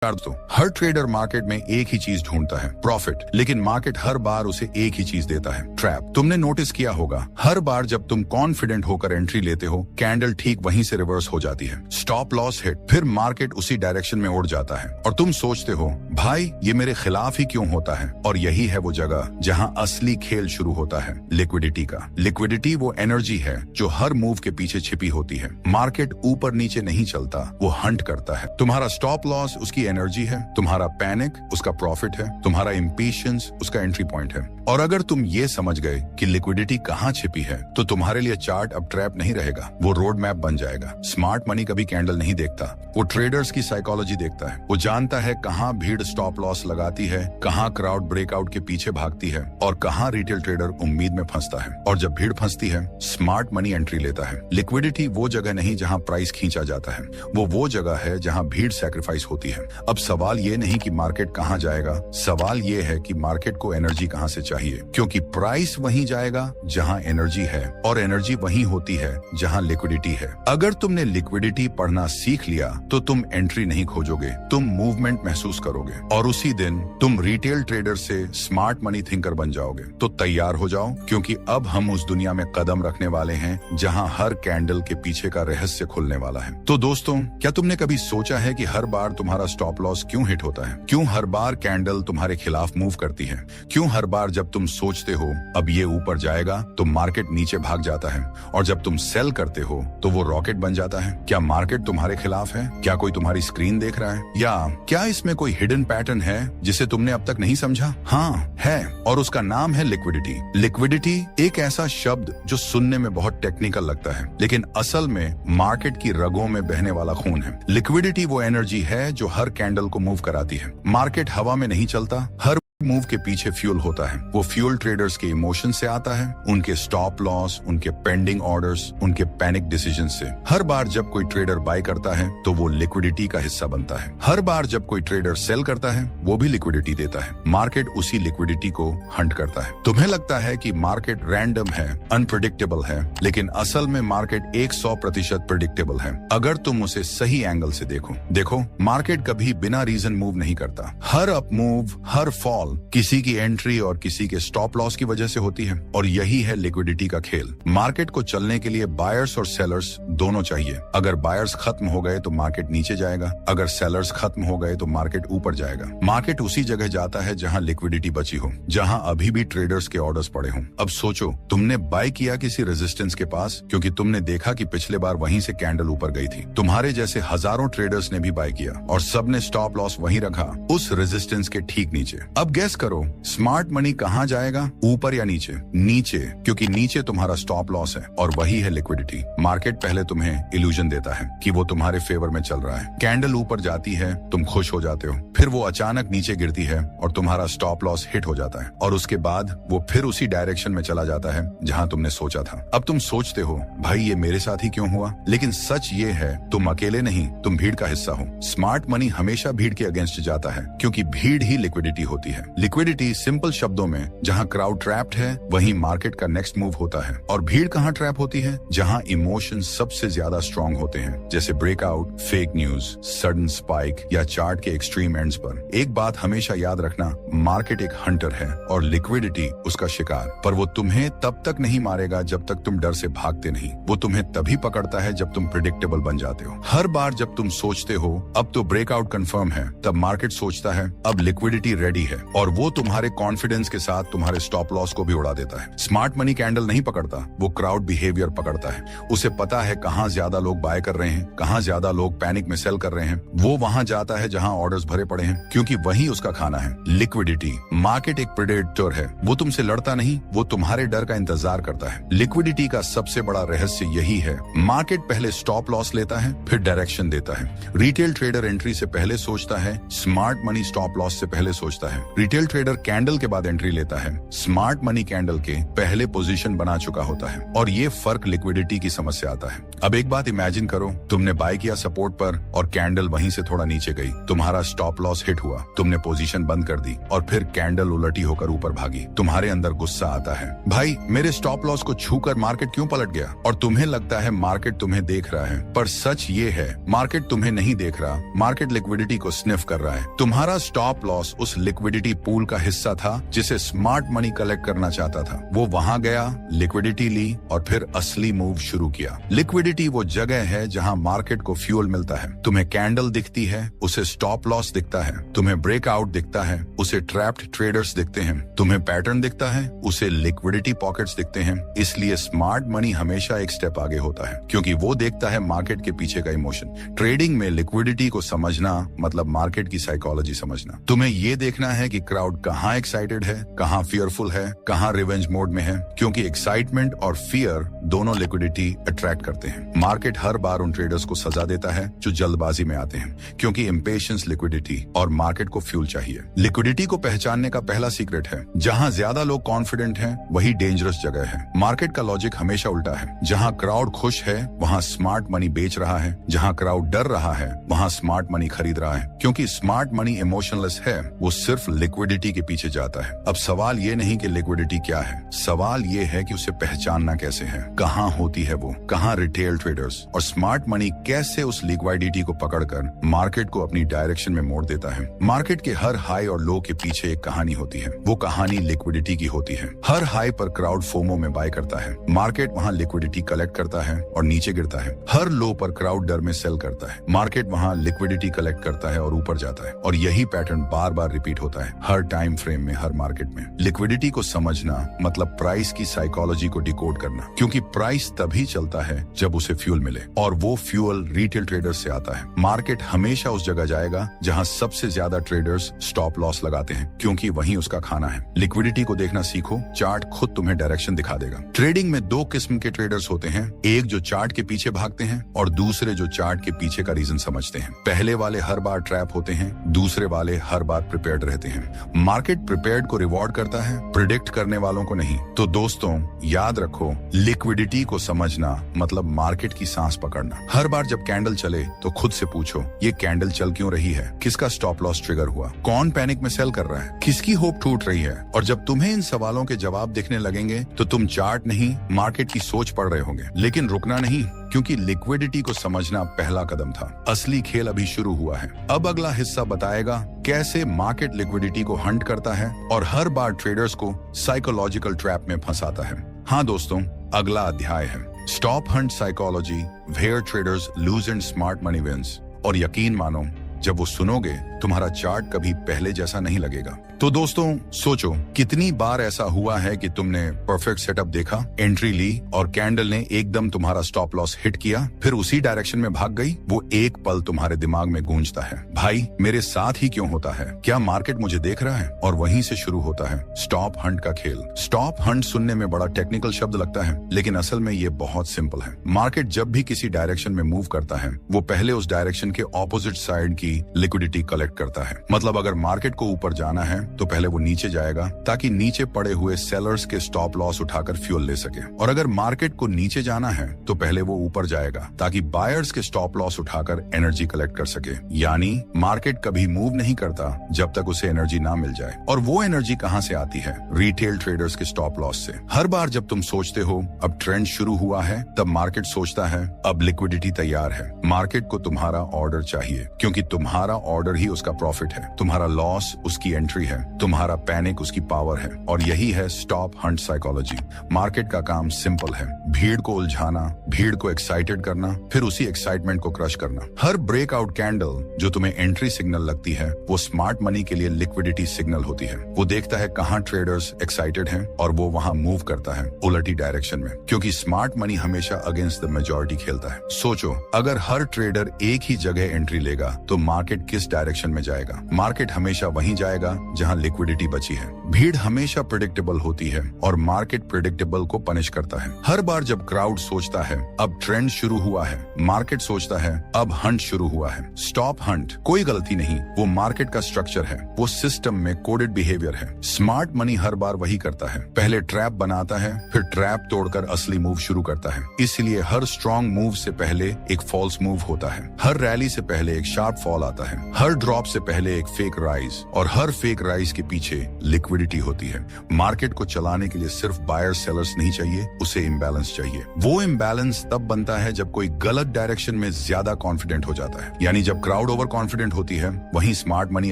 दोस्तों, हर trader market में एक ही चीज ढूंढता है, प्रॉफिट। लेकिन मार्केट हर बार उसे एक ही चीज देता है, ट्रैप। तुमने नोटिस किया होगा, हर बार जब तुम कॉन्फिडेंट होकर एंट्री लेते हो, कैंडल ठीक वहीं से रिवर्स हो जाती है, स्टॉप लॉस हिट, फिर मार्केट उसी डायरेक्शन में उड़ जाता है और तुम सोचते हो भाई ये मेरे खिलाफ ही क्यों होता है। और यही है वो जगह जहां असली खेल शुरू होता है, लिक्विडिटी का। लिक्विडिटी वो एनर्जी है जो हर मूव के पीछे छिपी होती है। मार्केट ऊपर नीचे नहीं चलता, वो हंट करता है। तुम्हारा स्टॉप लॉस उसकी एनर्जी है, तुम्हारा पैनिक उसका प्रॉफिट है, तुम्हारा इम्पेशंस उसका एंट्री पॉइंट है। और अगर तुम ये समझ गए कि लिक्विडिटी कहाँ छिपी है, तो तुम्हारे लिए चार्ट अब ट्रैप नहीं रहेगा, वो रोड मैप बन जाएगा। स्मार्ट मनी कभी कैंडल नहीं देखता, वो ट्रेडर्स की साइकोलॉजी देखता है। वो जानता है कहाँ भीड़ स्टॉप लॉस लगाती है, कहाँ क्राउड ब्रेकआउट के पीछे भागती है और कहाँ रिटेल ट्रेडर उम्मीद में फंसता है। और जब भीड़ फंसती है, स्मार्ट मनी एंट्री लेता है। लिक्विडिटी वो जगह नहीं जहाँ प्राइस खींचा जाता है, वो जगह है जहाँ भीड़ सैक्रिफाइस होती है। अब सवाल ये नहीं कि मार्केट कहाँ जाएगा, सवाल ये है कि मार्केट को एनर्जी कहाँ से चाहिए, क्योंकि प्राइस वहीं जाएगा जहाँ एनर्जी है और एनर्जी वहीं होती है जहाँ लिक्विडिटी है। अगर तुमने लिक्विडिटी पढ़ना सीख लिया तो तुम एंट्री नहीं खोजोगे, तुम मूवमेंट महसूस करोगे और उसी दिन तुम रिटेल ट्रेडर से स्मार्ट मनी थिंकर बन जाओगे। तो तैयार हो जाओ, क्योंकि अब हम उस दुनिया में कदम रखने वाले हैं जहाँ हर कैंडल के पीछे का रहस्य खुलने वाला है। तो दोस्तों, क्या तुमने कभी सोचा है कि हर बार तुम्हारा स्टॉप लॉस क्यों हिट होता है? क्यों हर बार कैंडल तुम्हारे खिलाफ मूव करती है? क्यों हर बार जब तुम सोचते हो अब ये ऊपर जाएगा तो मार्केट नीचे भाग जाता है, और जब तुम सेल करते हो तो वो रॉकेट बन जाता है? क्या मार्केट तुम्हारे खिलाफ है? क्या कोई तुम्हारी स्क्रीन देख रहा है? या क्या इसमें कोई हिडन पैटर्न है जिसे तुमने अब तक नहीं समझा? हाँ है, और उसका नाम है लिक्विडिटी। लिक्विडिटी एक ऐसा शब्द जो सुनने में बहुत टेक्निकल लगता है, लेकिन असल में मार्केट की रगों में बहने वाला खून है। लिक्विडिटी वो एनर्जी है जो हर कैंडल को मूव कराती है। मार्केट हवा में नहीं चलता, हर मूव के पीछे फ्यूल होता है। वो फ्यूल ट्रेडर्स के इमोशन से आता है, उनके स्टॉप लॉस, उनके पेंडिंग ऑर्डर्स, उनके पैनिक डिसीजन से। हर बार जब कोई ट्रेडर बाय करता है तो वो लिक्विडिटी का हिस्सा बनता है। हर बार जब कोई ट्रेडर सेल करता है वो भी लिक्विडिटी देता है। मार्केट उसी लिक्विडिटी को हंट करता है। तुम्हें लगता है कि मार्केट रैंडम है, अनप्रेडिक्टेबल है, लेकिन असल में मार्केट 100% प्रेडिक्टेबल है, अगर तुम उसे सही एंगल से देखो। मार्केट कभी बिना रीजन मूव नहीं करता। हर अप मूव, हर फॉल किसी की एंट्री और किसी के स्टॉप लॉस की वजह से होती है, और यही है लिक्विडिटी का खेल। मार्केट को चलने के लिए बायर्स और सेलर्स दोनों चाहिए। अगर बायर्स खत्म हो गए तो मार्केट नीचे जाएगा, अगर सेलर्स खत्म हो गए तो मार्केट ऊपर जाएगा। मार्केट उसी जगह जाता है जहां लिक्विडिटी बची हो, जहां अभी भी ट्रेडर्स के ऑर्डर्स पड़े हों। अब सोचो, तुमने बाय किया किसी रेजिस्टेंस के पास क्योंकि तुमने देखा कि पिछले बार वहीं से कैंडल ऊपर गई थी। तुम्हारे जैसे हजारों ट्रेडर्स ने भी बाय किया और सबने स्टॉप लॉस वहीं रखा, उस रेजिस्टेंस के ठीक नीचे। अब गेस करो, स्मार्ट मनी कहाँ जाएगा, ऊपर या नीचे? नीचे, क्योंकि नीचे तुम्हारा स्टॉप लॉस है और वही है लिक्विडिटी। मार्केट पहले तुम्हें इल्यूजन देता है कि वो तुम्हारे फेवर में चल रहा है। कैंडल ऊपर जाती है, तुम खुश हो जाते हो, फिर वो अचानक नीचे गिरती है और तुम्हारा स्टॉप लॉस हिट हो जाता है, और उसके बाद वो फिर उसी डायरेक्शन में चला जाता है जहां तुमने सोचा था। अब तुम सोचते हो भाई ये मेरे साथ ही क्यों हुआ, लेकिन सच ये है तुम अकेले नहीं, तुम भीड़ का हिस्सा हो। स्मार्ट मनी हमेशा भीड़ के अगेंस्ट जाता है, क्योंकि भीड़ ही लिक्विडिटी होती है। लिक्विडिटी सिंपल शब्दों में, जहां क्राउड ट्रैप्ड है वहीं मार्केट का नेक्स्ट मूव होता है। और भीड़ कहां ट्रैप होती है? जहां इमोशन सबसे ज्यादा स्ट्रांग होते हैं, जैसे breakout, fake news, sudden spike या चार्ट के एक्सट्रीम एंड्स पर। एक बात हमेशा याद रखना, मार्केट एक हंटर है और लिक्विडिटी उसका शिकार। पर वो तुम्हें तब तक नहीं मारेगा जब तक तुम डर से भागते नहीं। वो तुम्हें तभी पकड़ता है जब तुम प्रेडिक्टेबल बन जाते हो। हर बार जब तुम सोचते हो अब तो ब्रेकआउट कंफर्म है, तब मार्केट सोचता है अब लिक्विडिटी रेडी है, और वो तुम्हारे कॉन्फिडेंस के साथ तुम्हारे स्टॉप लॉस को भी उड़ा देता है। स्मार्ट मनी कैंडल नहीं पकड़ता, वो क्राउड बिहेवियर पकड़ता है। उसे पता है कहाँ ज्यादा लोग बाय कर रहे हैं, कहाँ ज्यादा लोग पैनिक में सेल कर रहे हैं। वो वहां जाता है जहां ऑर्डर्स भरे पड़े हैं, क्योंकि वही उसका खाना है। लिक्विडिटी, मार्केट एक प्रेडेटर है, वो तुमसे लड़ता नहीं, वो तुम्हारे डर का इंतजार करता है। लिक्विडिटी का सबसे बड़ा रहस्य यही है, मार्केट पहले स्टॉप लॉस लेता है, फिर डायरेक्शन देता है। रिटेल ट्रेडर एंट्री से पहले सोचता है, स्मार्ट मनी स्टॉप लॉस से पहले सोचता है। रिटेल ट्रेडर कैंडल के बाद एंट्री लेता है, स्मार्ट मनी कैंडल के पहले पोजीशन बना चुका होता है, और ये फर्क लिक्विडिटी की समझ से आता है। अब एक बात इमेजिन करो, तुमने बाय किया सपोर्ट पर और कैंडल वहीं से थोड़ा नीचे गई, तुम्हारा स्टॉप लॉस हिट हुआ, तुमने पोजीशन बंद कर दी और फिर कैंडल उलटी होकर ऊपर भागी। तुम्हारे अंदर गुस्सा आता है, भाई मेरे स्टॉप लॉस को छूकर मार्केट क्यों पलट गया? और तुम्हें लगता है मार्केट तुम्हें देख रहा है, पर सच ये है मार्केट तुम्हें नहीं देख रहा। मार्केट लिक्विडिटी को स्निफ कर रहा है। तुम्हारा स्टॉप लॉस उस लिक्विडिटी पूल का हिस्सा था जिसे स्मार्ट मनी कलेक्ट करना चाहता था। वो वहां गया, लिक्विडिटी ली और फिर असली मूव शुरू किया। लिक्विडिटी वो जगह है जहां मार्केट को फ्यूल मिलता है। तुम्हें कैंडल दिखती है, उसे स्टॉप लॉस दिखता है। तुम्हें ब्रेकआउट दिखता है, उसे ट्रैप्ड ट्रेडर्स दिखते हैं। तुम्हें पैटर्न दिखता है, उसे लिक्विडिटी पॉकेट्स दिखते हैं। इसलिए स्मार्ट मनी हमेशा एक स्टेप आगे होता है, क्योंकि वो देखता है मार्केट के पीछे का इमोशन। ट्रेडिंग में लिक्विडिटी को समझना मतलब मार्केट की साइकोलॉजी समझना। तुम्हें ये देखना है कि क्राउड कहाँ एक्साइटेड है, कहाँ फियरफुल है, कहाँ रिवेंज मोड में है, क्योंकि एक्साइटमेंट और फियर दोनों लिक्विडिटी अट्रैक्ट करते हैं। मार्केट हर बार उन ट्रेडर्स को सजा देता है जो जल्दबाजी में आते हैं, क्योंकि इम्पेशंस लिक्विडिटी और मार्केट को फ्यूल चाहिए। लिक्विडिटी को पहचानने का पहला सीक्रेट है, जहां ज्यादा लोग कॉन्फिडेंट हैं वही डेंजरस जगह है। मार्केट का लॉजिक हमेशा उल्टा है। जहां क्राउड खुश है वहां स्मार्ट मनी बेच रहा है, जहां क्राउड डर रहा है वहां स्मार्ट मनी खरीद रहा है। क्योंकि स्मार्ट मनी इमोशनलेस है, वो सिर्फ लिक्विडिटी के पीछे जाता है। अब सवाल ये नहीं कि लिक्विडिटी क्या है, सवाल ये है कि उसे पहचानना कैसे है, कहाँ होती है वो, कहाँ रिटेल ट्रेडर्स और स्मार्ट मनी कैसे उस लिक्विडिटी को पकड़कर मार्केट को अपनी डायरेक्शन में मोड़ देता है। मार्केट के हर हाई और लो के पीछे एक कहानी होती है। वो कहानी लिक्विडिटी की होती है। हर हाई पर क्राउड फोमो में बाय करता है, मार्केट वहां लिक्विडिटी कलेक्ट करता है और नीचे गिरता है। हर लो पर क्राउड डर में सेल करता है, मार्केट वहां लिक्विडिटी कलेक्ट करता है और ऊपर जाता है। और यही पैटर्न बार बार रिपीट होता है हर टाइम फ्रेम में, हर मार्केट में। लिक्विडिटी को समझना मतलब प्राइस की साइकोलॉजी को डिकोड करना, क्योंकि प्राइस तभी चलता है जब उसे फ्यूल मिले, और वो फ्यूल रिटेल ट्रेडर्स से आता है। मार्केट हमेशा उस जगह जाएगा जहां सबसे ज्यादा ट्रेडर्स स्टॉप लॉस लगाते हैं, क्योंकि वहीं उसका खाना है। लिक्विडिटी को देखना सीखो, चार्ट खुद तुम्हें डायरेक्शन दिखा देगा। ट्रेडिंग में दो किस्म के ट्रेडर्स होते हैं, एक जो चार्ट के पीछे भागते हैं और दूसरे जो चार्ट के पीछे का रीजन समझते हैं। पहले वाले हर बार ट्रैप होते हैं, दूसरे वाले हर बार प्रिपेयर्ड रहते हैं। मार्केट प्रिपेयर्ड को रिवॉर्ड करता है, प्रिडिक्ट करने वालों को नहीं। तो दोस्तों याद रखो, लिक्विडिटी को समझना मतलब मार्केट की सांस पकड़ना। हर बार जब कैंडल चले तो खुद से पूछो, ये कैंडल चल क्यों रही है, किसका स्टॉप लॉस ट्रिगर हुआ, कौन पैनिक में सेल कर रहा है, किसकी होप टूट रही है। और जब तुम्हें इन सवालों के जवाब दिखने लगेंगे तो तुम चार्ट नहीं मार्केट की सोच पढ़ रहे होंगे। लेकिन रुकना नहीं, क्योंकि लिक्विडिटी को समझना पहला कदम था। असली खेल अभी शुरू हुआ है। अब अगला हिस्सा बताएगा कैसे मार्केट लिक्विडिटी को हंट करता है और हर बार ट्रेडर्स को साइकोलॉजिकल ट्रैप में फंसाता है। हाँ दोस्तों, अगला अध्याय है stop hunt psychology, where traders lose and smart money wins. और यकीन मानो, जब वो सुनोगे तुम्हारा चार्ट कभी पहले जैसा नहीं लगेगा। तो दोस्तों सोचो, कितनी बार ऐसा हुआ है कि तुमने परफेक्ट सेटअप देखा, एंट्री ली और कैंडल ने एकदम तुम्हारा स्टॉप लॉस हिट किया, फिर उसी डायरेक्शन में भाग गई। वो एक पल तुम्हारे दिमाग में गूंजता है, भाई मेरे साथ ही क्यों होता है, क्या मार्केट मुझे देख रहा है? और वहीं से शुरू होता है स्टॉप हंट का खेल। स्टॉप हंट सुनने में बड़ा टेक्निकल शब्द लगता है, लेकिन असल में ये बहुत सिंपल है। मार्केट जब भी किसी डायरेक्शन में मूव करता है, वो पहले उस डायरेक्शन के ऑपोजिट साइड की लिक्विडिटी कलेक्ट करता है। मतलब अगर मार्केट को ऊपर जाना है तो पहले वो नीचे जाएगा, ताकि नीचे पड़े हुए सेलर्स के स्टॉप लॉस उठाकर फ्यूल ले सके। और अगर मार्केट को नीचे जाना है तो पहले वो ऊपर जाएगा, ताकि बायर्स के स्टॉप लॉस उठाकर एनर्जी कलेक्ट कर सके। यानी मार्केट कभी मूव नहीं करता जब तक उसे एनर्जी ना मिल जाए। और वो एनर्जी कहां से आती है? रिटेल ट्रेडर्स के स्टॉप लॉस से। हर बार जब तुम सोचते हो अब ट्रेंड शुरू हुआ है, तब मार्केट सोचता है अब लिक्विडिटी तैयार है। मार्केट को तुम्हारा ऑर्डर चाहिए, क्योंकि तुम्हारा ऑर्डर ही उसका प्रॉफिट है, तुम्हारा लॉस उसकी एंट्री है, तुम्हारा पैनिक उसकी पावर है। और यही है स्टॉप हंट साइकोलॉजी। मार्केट का काम सिंपल है, भीड़ को उलझाना, भीड़ को एक्साइटेड करना, फिर उसी एक्साइटमेंट को क्रश करना। हर ब्रेकआउट कैंडल जो तुम्हें एंट्री सिग्नल लगती है, वो स्मार्ट मनी के लिए लिक्विडिटी सिग्नल होती है। वो देखता है कहां ट्रेडर्स एक्साइटेड हैं और वो वहां मूव करता है उलटी डायरेक्शन में, क्योंकि स्मार्ट मनी हमेशा अगेंस्ट द मेजॉरिटी खेलता है। सोचो, अगर हर ट्रेडर एक ही जगह एंट्री लेगा तो मार्केट किस डायरेक्शन में जाएगा? मार्केट हमेशा वहीं जाएगा जहां लिक्विडिटी बची है। भीड़ हमेशा प्रेडिक्टेबल होती है और मार्केट प्रेडिक्टेबल को पनिश करता है। हर बार जब क्राउड सोचता है अब ट्रेंड शुरू हुआ है, मार्केट सोचता है अब हंट शुरू हुआ है। स्टॉप हंट कोई गलती नहीं, वो मार्केट का स्ट्रक्चर है, वो सिस्टम में कोडेड बिहेवियर है। स्मार्ट मनी हर बार वही करता है, पहले ट्रैप बनाता है, फिर ट्रैप तोड़कर असली मूव शुरू करता है। इसलिए हर स्ट्रॉन्ग मूव से पहले एक फॉल्स मूव होता है, हर रैली से पहले एक शार्प फॉल आता है, हर ड्रॉप स्टॉप से पहले एक फेक राइज, और हर फेक राइज के पीछे लिक्विडिटी होती है। मार्केट को चलाने के लिए सिर्फ बायर सेलर्स नहीं चाहिए, उसे इम्बैलेंस चाहिए। वो इम्बैलेंस तब बनता है जब कोई गलत डायरेक्शन में ज्यादा कॉन्फिडेंट हो जाता है, यानी जब क्राउड ओवर कॉन्फिडेंट होती है, वहीं स्मार्ट मनी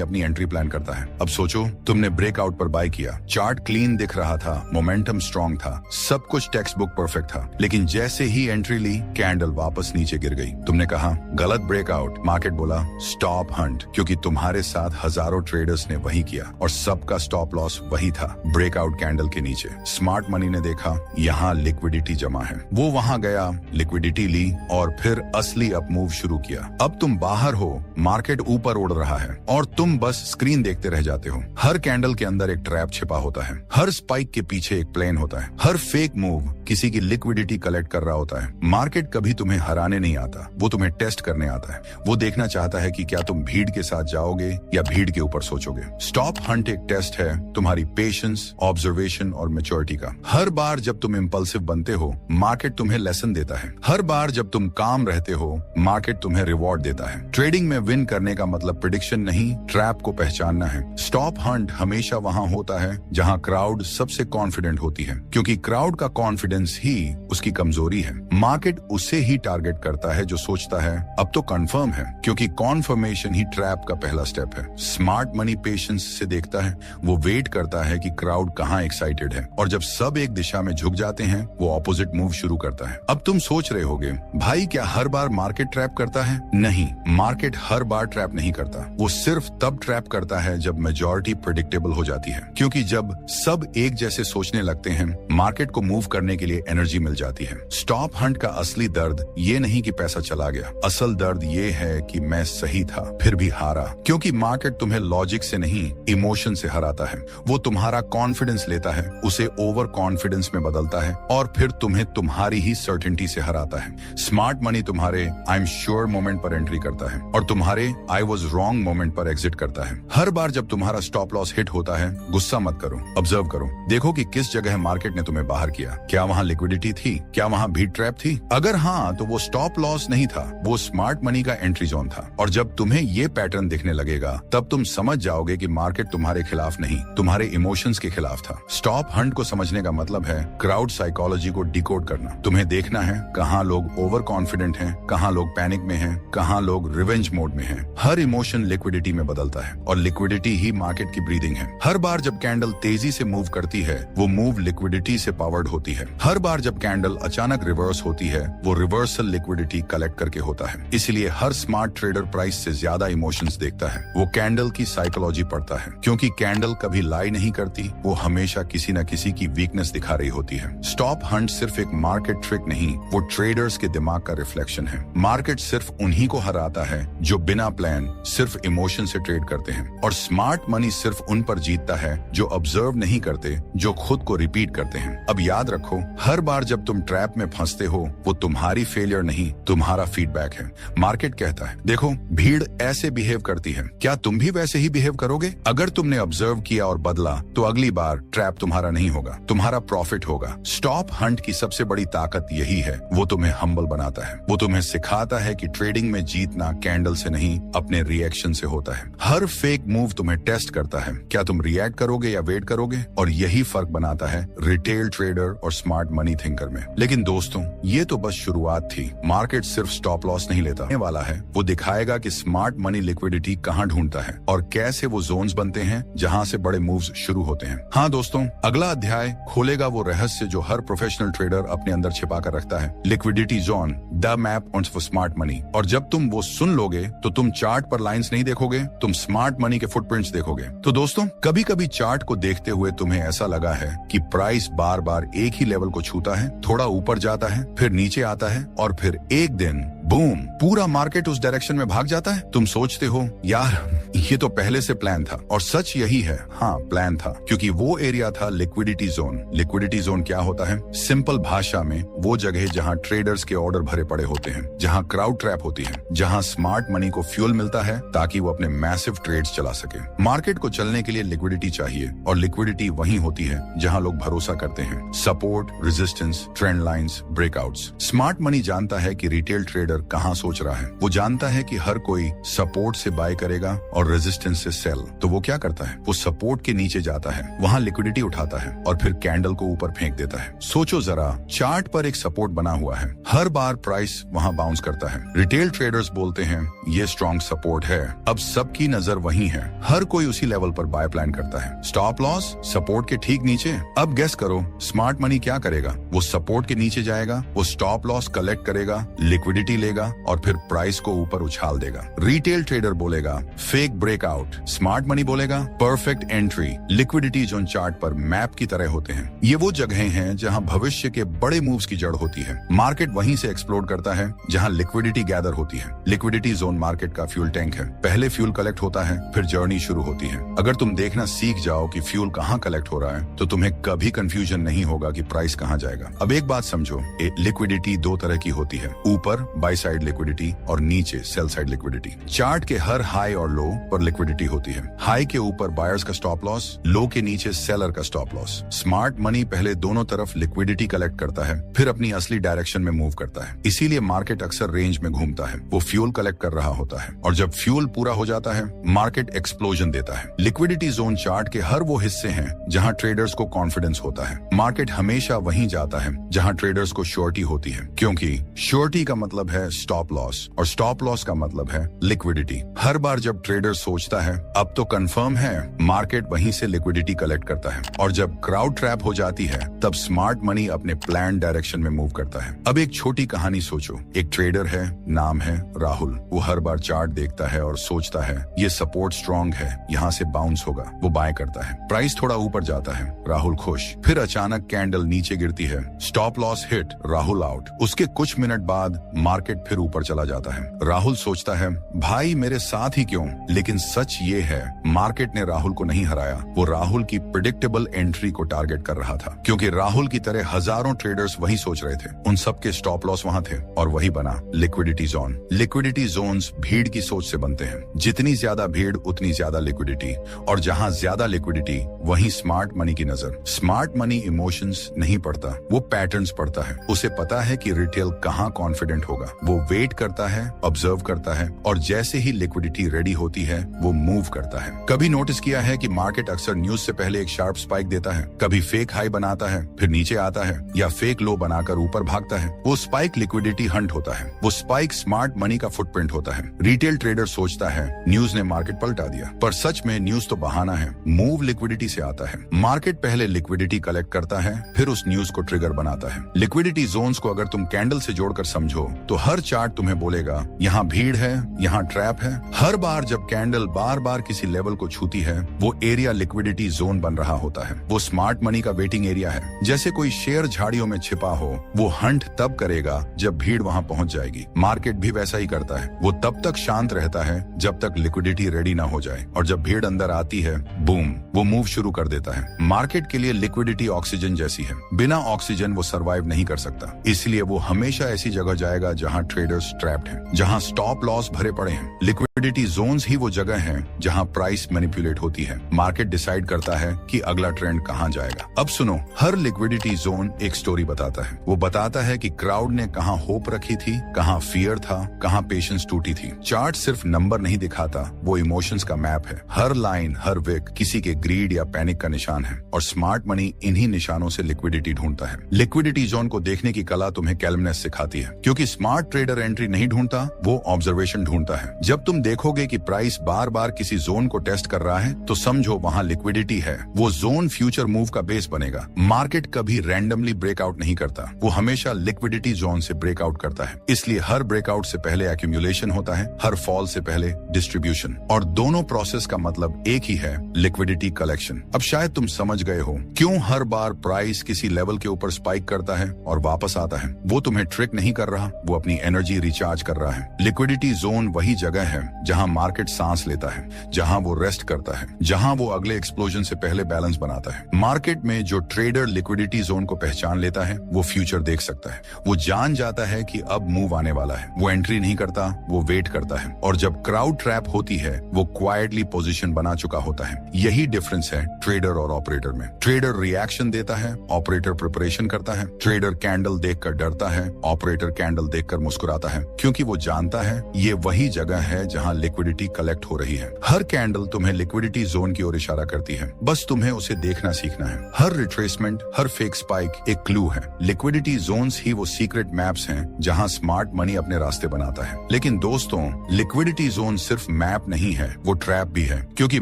अपनी एंट्री प्लान करता है। अब सोचो, तुमने ब्रेकआउट पर बाय किया, चार्ट क्लीन दिख रहा था, मोमेंटम स्ट्रांग था, सब कुछ टेक्स्ट बुक परफेक्ट था, लेकिन जैसे ही एंट्री ली, कैंडल वापस नीचे गिर गई। तुमने कहा गलत ब्रेकआउट, मार्केट बोला स्टॉप हंट, क्योंकि तुम्हारे साथ हजारों ट्रेडर्स ने वही किया और सबका स्टॉप लॉस वही था, ब्रेकआउट कैंडल के नीचे। स्मार्ट मनी ने देखा यहाँ लिक्विडिटी जमा है, वो वहां गया, लिक्विडिटी ली और फिर असली अप मूव शुरू किया। अब तुम बाहर हो, मार्केट ऊपर उड़ रहा है और तुम बस स्क्रीन देखते रह जाते हो। हर कैंडल के अंदर एक ट्रैप छिपा होता है, हर स्पाइक के पीछे एक प्लेन होता है, हर फेक मूव किसी की लिक्विडिटी कलेक्ट कर रहा होता है। मार्केट कभी तुम्हें हराने नहीं आता, वो तुम्हें टेस्ट करने आता है। वो देखना चाहता है कि क्या तुम भीड़ के साथ जाओगे या भीड़ के ऊपर सोचोगे। स्टॉप हंट एक टेस्ट है तुम्हारी पेशेंस, ऑब्जर्वेशन और मैच्योरिटी का। हर बार जब तुम इम्पल्सिव बनते हो, मार्केट तुम्हें लेसन देता है। हर बार जब तुम काम रहते हो, मार्केट तुम्हें रिवॉर्ड देता है। ट्रेडिंग में विन करने का मतलब प्रेडिक्शन नहीं, ट्रैप को पहचानना है। स्टॉप हंट हमेशा वहां होता है जहां क्राउड सबसे कॉन्फिडेंट होती है, क्योंकि क्राउड का कॉन्फिडेंस ही उसकी कमजोरी है। मार्केट उसे ही टारगेट करता है जो सोचता है अब तो कंफर्म है, क्योंकि कॉन्फर्मेशन ही ट्रैप का पहला स्टेप है। स्मार्ट मनी पेशेंस से देखता है, वो वेट करता है कि क्राउड कहाँ एक्साइटेड है, और जब सब एक दिशा में झुक जाते हैं, वो ऑपोजिट मूव शुरू करता है। अब तुम सोच रहे होगे, भाई क्या हर बार मार्केट ट्रैप करता है? नहीं, मार्केट हर बार ट्रैप नहीं करता। वो सिर्फ तब ट्रैप करता है जब मेजॉरिटी प्रेडिक्टेबल हो जाती है, क्योंकि जब सब एक जैसे सोचने लगते हैं, मार्केट को मूव करने के लिए एनर्जी मिल जाती है। स्टॉप हंट का असली दर्द ये नहीं कि पैसा चला गया, असल दर्द ये है कि मैं सही था फिर भी हारा, क्योंकि मार्केट तुम्हें लॉजिक से नहीं, इमोशन से हराता है। वो तुम्हारा कॉन्फिडेंस लेता है, उसे ओवर कॉन्फिडेंस में बदलता है और फिर तुम्हें तुम्हारी ही सर्टेनिटी से हराता है। स्मार्ट मनी तुम्हारे आई एम श्योर मोमेंट पर एंट्री करता है और तुम्हारे आई वॉज रॉन्ग मोमेंट पर एग्जिट करता है। हर बार जब तुम्हारा स्टॉप लॉस हिट होता है, गुस्सा मत करो, ऑब्जर्व करो, देखो कि किस जगह मार्केट ने तुम्हें बाहर किया। क्या वहाँ लिक्विडिटी थी? क्या वहाँ भीड़ ट्रैप थी? अगर हाँ, तो वो स्टॉप लॉस नहीं था, वो स्मार्ट मनी का एंट्री जोन था। और जब तुम्हें ये पैटर्न दिखने लगेगा, तब तुम समझ जाओगे कि मार्केट तुम्हारे खिलाफ नहीं, तुम्हारे इमोशंस के खिलाफ था। स्टॉप हंट को समझने का मतलब है क्राउड साइकोलॉजी को डिकोड करना। तुम्हें देखना है कहाँ लोग ओवर कॉन्फिडेंट हैं, कहाँ लोग पैनिक में हैं, कहाँ लोग रिवेंज मोड में हैं। हर इमोशन लिक्विडिटी में बदलता है और लिक्विडिटी ही मार्केट की ब्रीदिंग है। हर बार जब कैंडल तेजी से मूव करती है, वो मूव लिक्विडिटी से पावर्ड होती है। हर बार जब कैंडल अचानक रिवर्स होती है, वो रिवर्सल लिक्विडिटी कलेक्ट करके होता है। इसलिए हर स्मार्ट ट्रेडर प्राइस से ज्यादा इमोशंस देखता है। वो कैंडल की साइकोलॉजी पढ़ता है, क्योंकि कैंडल कभी लाई नहीं करती, वो हमेशा किसी न किसी की वीकनेस दिखा रही होती है। स्टॉप हंट सिर्फ एक मार्केट ट्रिक नहीं, वो ट्रेडर्स के दिमाग का रिफ्लेक्शन है। मार्केट सिर्फ उन्हीं को हराता है जो बिना प्लान सिर्फ इमोशन से ट्रेड करते हैं, और स्मार्ट मनी सिर्फ उन पर जीतता है जो ऑब्जर्व नहीं करते, जो खुद को रिपीट करते हैं। अब याद रखो, हर बार जब तुम ट्रैप में फंसते हो, वो तुम्हारी फेलियर नहीं, तुम्हारा फीडबैक है। मार्केट कहता है, देखो भीड़ ऐसे बिहेव करती है, क्या तुम भी वैसे ही बिहेव करोगे? अगर तुमने ऑब्जर्व किया और बदला, तो अगली बार ट्रैप तुम्हारा नहीं होगा, तुम्हारा प्रॉफिट होगा। स्टॉप हंट की सबसे बड़ी ताकत यही है, वो तुम्हें हम्बल बनाता है। वो तुम्हें सिखाता है कि ट्रेडिंग में जीतना कैंडल से नहीं, अपने रिएक्शन से होता है। हर फेक मूव तुम्हें टेस्ट करता है, क्या तुम रिएक्ट करोगे या वेट करोगे? और यही फर्क बनाता है रिटेल ट्रेडर और स्मार्ट मनी थिंकर में। लेकिन दोस्तों, ये तो बस शुरुआत थी। मार्केट सिर्फ स्टॉप लॉस नहीं लेता वाला है, वो दिखाएगा कि स्मार्ट मनी लिक्विडिटी कहाँ ढूंढता है और कैसे वो जोन्स बनते हैं जहां से बड़े मूव्स शुरू होते हैं। हाँ दोस्तों, अगला अध्याय खोलेगा वो रहस्य जो हर प्रोफेशनल ट्रेडर अपने अंदर छिपा कर रखता है, liquidity zone, the map on smart money. और जब तुम वो सुन लोगे, तो तुम चार्ट पर लाइंस नहीं देखोगे, तुम स्मार्ट मनी के फुटप्रिंट्स देखोगे। तो दोस्तों, कभी कभी चार्ट को देखते हुए तुम्हें ऐसा लगा है कि प्राइस बार बार एक ही लेवल को छूता है, थोड़ा ऊपर जाता है, फिर नीचे आता है और फिर एक दिन बूम, पूरा मार्केट उस डायरेक्शन में भाग जाता है। तुम सोचते हो, यार ये तो पहले से प्लान था। और सच यही है, हाँ प्लान था, क्योंकि वो एरिया था लिक्विडिटी जोन। लिक्विडिटी जोन क्या होता है? सिंपल भाषा में वो जगह जहां ट्रेडर्स के ऑर्डर भरे पड़े होते हैं, जहां क्राउड ट्रैप होती है, जहां स्मार्ट मनी को फ्यूल मिलता है ताकि वो अपने मैसिव ट्रेड्स चला सके। मार्केट को चलने के लिए लिक्विडिटी चाहिए, और लिक्विडिटी वहीं होती है जहां लोग भरोसा करते हैं। Support, resistance, trend lines, breakouts. Smart money जानता है कि रिटेल ट्रेडर ट्रेडर कहाँ सोच रहा है। वो जानता है कि हर कोई सपोर्ट से बाय करेगा और रेजिस्टेंस से सेल। तो वो क्या करता है, वो सपोर्ट के नीचे जाता है, वहां लिक्विडिटी उठाता है और फिर कैंडल को ऊपर फेंक देता है। सोचो जरा, चार्ट पर एक सपोर्ट बना हुआ है, हर बार प्राइस वहां बाउंस करता है। रिटेल ट्रेडर्स बोलते हैं ये स्ट्रॉन्ग सपोर्ट है। अब सबकी नजर वहीं है, हर कोई उसी लेवल पर बाय प्लान करता है। स्टॉप लॉस सपोर्ट के ठीक नीचे। अब गेस करो स्मार्ट मनी क्या करेगा। वो सपोर्ट के नीचे जाएगा, वो स्टॉप लॉस कलेक्ट करेगा, लिक्विडिटी लेगा और फिर प्राइस को ऊपर उछाल देगा। रिटेल ट्रेडर बोलेगा फेक ब्रेकआउट, स्मार्ट मनी बोलेगा perfect entry. Liquidity zone chart पर मैप की तरह होते हैं। ये वो जगहें हैं जहां भविष्य के बड़े मूव्स की जड़ होती है। मार्केट वहीं से एक्सप्लोड करता है जहां लिक्विडिटी गैदर होती है। लिक्विडिटी जोन मार्केट का फ्यूल टैंक है। पहले फ्यूल कलेक्ट होता है, फिर जर्नी शुरू होती है। अगर तुम देखना सीख जाओ कि फ्यूल कहाँ कलेक्ट हो रहा है तो तुम्हें कभी कंफ्यूजन नहीं होगा कि प्राइस कहाँ जाएगा। अब एक बात समझो, लिक्विडिटी दो तरह की होती है, ऊपर बाय साइड लिक्विडिटी और नीचे सेल साइड लिक्विडिटी। चार्ट के हर हाई और लो पर लिक्विडिटी होती है। हाई के ऊपर बायर्स का स्टॉप लॉस, लो के नीचे सेलर का स्टॉप लॉस। स्मार्ट मनी पहले दोनों तरफ लिक्विडिटी कलेक्ट करता है, फिर अपनी असली डायरेक्शन में मूव करता है। इसीलिए मार्केट अक्सर रेंज में घूमता है। वो फ्यूल कलेक्ट कर रहा होता है और जब फ्यूल पूरा हो जाता है मार्केट एक्सप्लोजन देता है। लिक्विडिटी जोन चार्ट के हर वो हिस्से हैं जहां ट्रेडर्स को कॉन्फिडेंस होता है। मार्केट हमेशा वहीं जाता है जहां ट्रेडर्स को श्योरिटी होती है, क्योंकि श्योरिटी का मतलब है स्टॉप लॉस और स्टॉप लॉस का मतलब है लिक्विडिटी। हर बार जब ट्रेडर सोचता है अब तो कंफर्म है, मार्केट वहीं से लिक्विडिटी कलेक्ट करता है और जब क्राउड ट्रैप हो जाती है तब स्मार्ट मनी अपने प्लान डायरेक्शन में मूव करता है। अब एक छोटी कहानी सोचो। एक ट्रेडर है, नाम है राहुल। वो हर बार चार्ट देखता है और सोचता है ये सपोर्ट स्ट्रॉन्ग है, यहाँ से बाउंस होगा। वो बाय करता है, प्राइस थोड़ा ऊपर जाता है, राहुल खुश। फिर अचानक कैंडल नीचे गिरती है, stop loss hit, Rahul out. उसके कुछ मिनट बाद मार्केट फिर ऊपर चला जाता है। राहुल सोचता है भाई मेरे साथ ही क्यों, लेकिन सच ये है मार्केट ने राहुल को नहीं हराया। वो राहुल की प्रिडिक्टेबल एंट्री को टारगेट कर रहा था, क्योंकि राहुल की तरह हजारों ट्रेडर्स वही सोच रहे थे। उन सबके स्टॉप लॉस वहां थे और वही बना लिक्विडिटी जोन। लिक्विडिटी जोन्स भीड़ की सोच से बनते हैं। जितनी ज्यादा भीड़ उतनी ज्यादा लिक्विडिटी, और जहां ज्यादा लिक्विडिटी वहीं स्मार्ट मनी की नजर। स्मार्ट मनी इमोशंस नहीं पढ़ता, वो पैटर्न्स पढ़ता है। उसे पता है कि रिटेल कहाँ कॉन्फिडेंट होगा। वो वेट करता है, ऑब्जर्व करता है और जैसे ही लिक्विडिटी रेडी होती है वो मूव करता है। कभी नोटिस किया है कि मार्केट अक्सर न्यूज से पहले एक शार्प स्पाइक देता है, कभी फेक हाई बनाता है फिर नीचे आता है, या फेक लो बनाकर ऊपर भागता है। वो स्पाइक लिक्विडिटी हंट होता है, वो स्पाइक स्मार्ट मनी का फुटप्रिंट होता है। रिटेल ट्रेडर सोचता है न्यूज ने मार्केट पलटा दिया, पर सच में न्यूज तो बहाना है। मूव लिक्विडिटी से आता है। मार्केट पहले लिक्विडिटी कलेक्ट करता है, फिर उस न्यूज को ट्रिगर बनाता है। लिक्विडिटी जोन्स को अगर तुम कैंडल से जोड़कर समझो तो हर चार्ट तुम्हें बोलेगा यहाँ भीड़ है, यहाँ ट्रैप है। हर बार जब कैंडल बार बार किसी लेवल को छूती है वो एरिया लिक्विडिटी जोन बन रहा होता है। वो स्मार्ट मनी का वेटिंग एरिया है। जैसे कोई शेर झाड़ियों में छिपा हो, वो हंट तब करेगा जब भीड़ वहां पहुंच जाएगी। मार्केट भी वैसा ही करता है। वो तब तक शांत रहता है जब तक लिक्विडिटी रेडी ना हो जाए, और जब भीड़ अंदर आती है बूम, वो मूव शुरू कर देता है। मार्केट के लिए लिक्विडिटी ऑक्सीजन जैसी है। बिना ऑक्सीजन वो सर्वाइव नहीं कर सकता। इसलिए वो हमेशा ऐसी जगह जाएगा जहां ट्रेडर्स ट्रैप्ड हैं, जहां स्टॉप लॉस भरे पड़े हैं। लिक्विडिटी जोन्स ही वो जगह हैं जहां प्राइस मैनिपुलेट होती है। मार्केट डिसाइड करता है कि अगला ट्रेंड कहां जाएगा। अब सुनो, हर लिक्विडिटी जोन एक स्टोरी बताता है। वो बताता है कि क्राउड ने कहां होप रखी थी, कहां फियर था, कहां पेशेंस टूटी थी। चार्ट सिर्फ नंबर नहीं दिखाता, वो इमोशंस का मैप है। हर लाइन, हर विक किसी के ग्रीड या पैनिक का निशान है, और स्मार्ट मनी इन्हीं निशानों से लिक्विडिटी ढूंढता है। लिक्विडिटी जोन को देखने की कला तुम्हें कैलमनेस सिखाती है, क्योंकि स्मार्ट ट्रेडर एंट्री नहीं ढूंढता, वो ऑब्जर्वेशन ढूंढता है। जब तुम देखोगे कि प्राइस बार बार किसी जोन को टेस्ट कर रहा है तो समझो वहां लिक्विडिटी है। वो जोन फ्यूचर मूव का बेस बनेगा। मार्केट कभी रैंडमली ब्रेकआउट नहीं करता, वो हमेशा लिक्विडिटी जोन से ब्रेकआउट करता है। इसलिए हर ब्रेकआउट से पहले एक्यूमुलेशन होता है, हर फॉल से पहले डिस्ट्रीब्यूशन, और दोनों प्रोसेस का मतलब एक ही है, लिक्विडिटी कलेक्शन। अब शायद तुम समझ गए हो क्यों हर बार प्राइस किसी लेवल के ऊपर स्पाइक करता है और वापस आता है। वो तुम्हें ट्रिक नहीं कर रहा, वो अपनी एनर्जी रिचार्ज कर रहा है। लिक्विडिटी जोन वही जगह है जहां मार्केट सांस लेता है, जहां वो रेस्ट करता है, जहां वो अगले एक्सप्लोजन से पहले बैलेंस बनाता है। मार्केट में जो ट्रेडर लिक्विडिटी जोन को पहचान लेता है वो फ्यूचर देख सकता है। वो जान जाता है कि अब मूव आने वाला है। वो एंट्री नहीं करता, वो वेट करता है। और जब क्राउड ट्रैप होती है वो क्वाइटली पोजीशन बना चुका होता है। यही डिफरेंस है ट्रेडर और ऑपरेटर में। ट्रेडर रिएक्शन देता है, ऑपरेटर प्रिपरेशन करता है। ट्रेडर कैंडल देखकर डरता है, ऑपरेटर कैंडल देखकर मुस्कुराता है, क्योंकि वो जानता है ये वही जगह है जहां लिक्विडिटी कलेक्ट हो रही है। हर कैंडल तुम्हें लिक्विडिटी जोन की ओर इशारा करती है, बस तुम्हें उसे देखना सीखना है। हर रिट्रेसमेंट, हर फेक स्पाइक एक क्लू है। लिक्विडिटी जोन्स ही वो सीक्रेट मैप्स हैं जहां स्मार्ट मनी अपने रास्ते बनाता है। लेकिन दोस्तों, लिक्विडिटी जोन सिर्फ मैप नहीं है, वो ट्रैप भी है, क्योंकि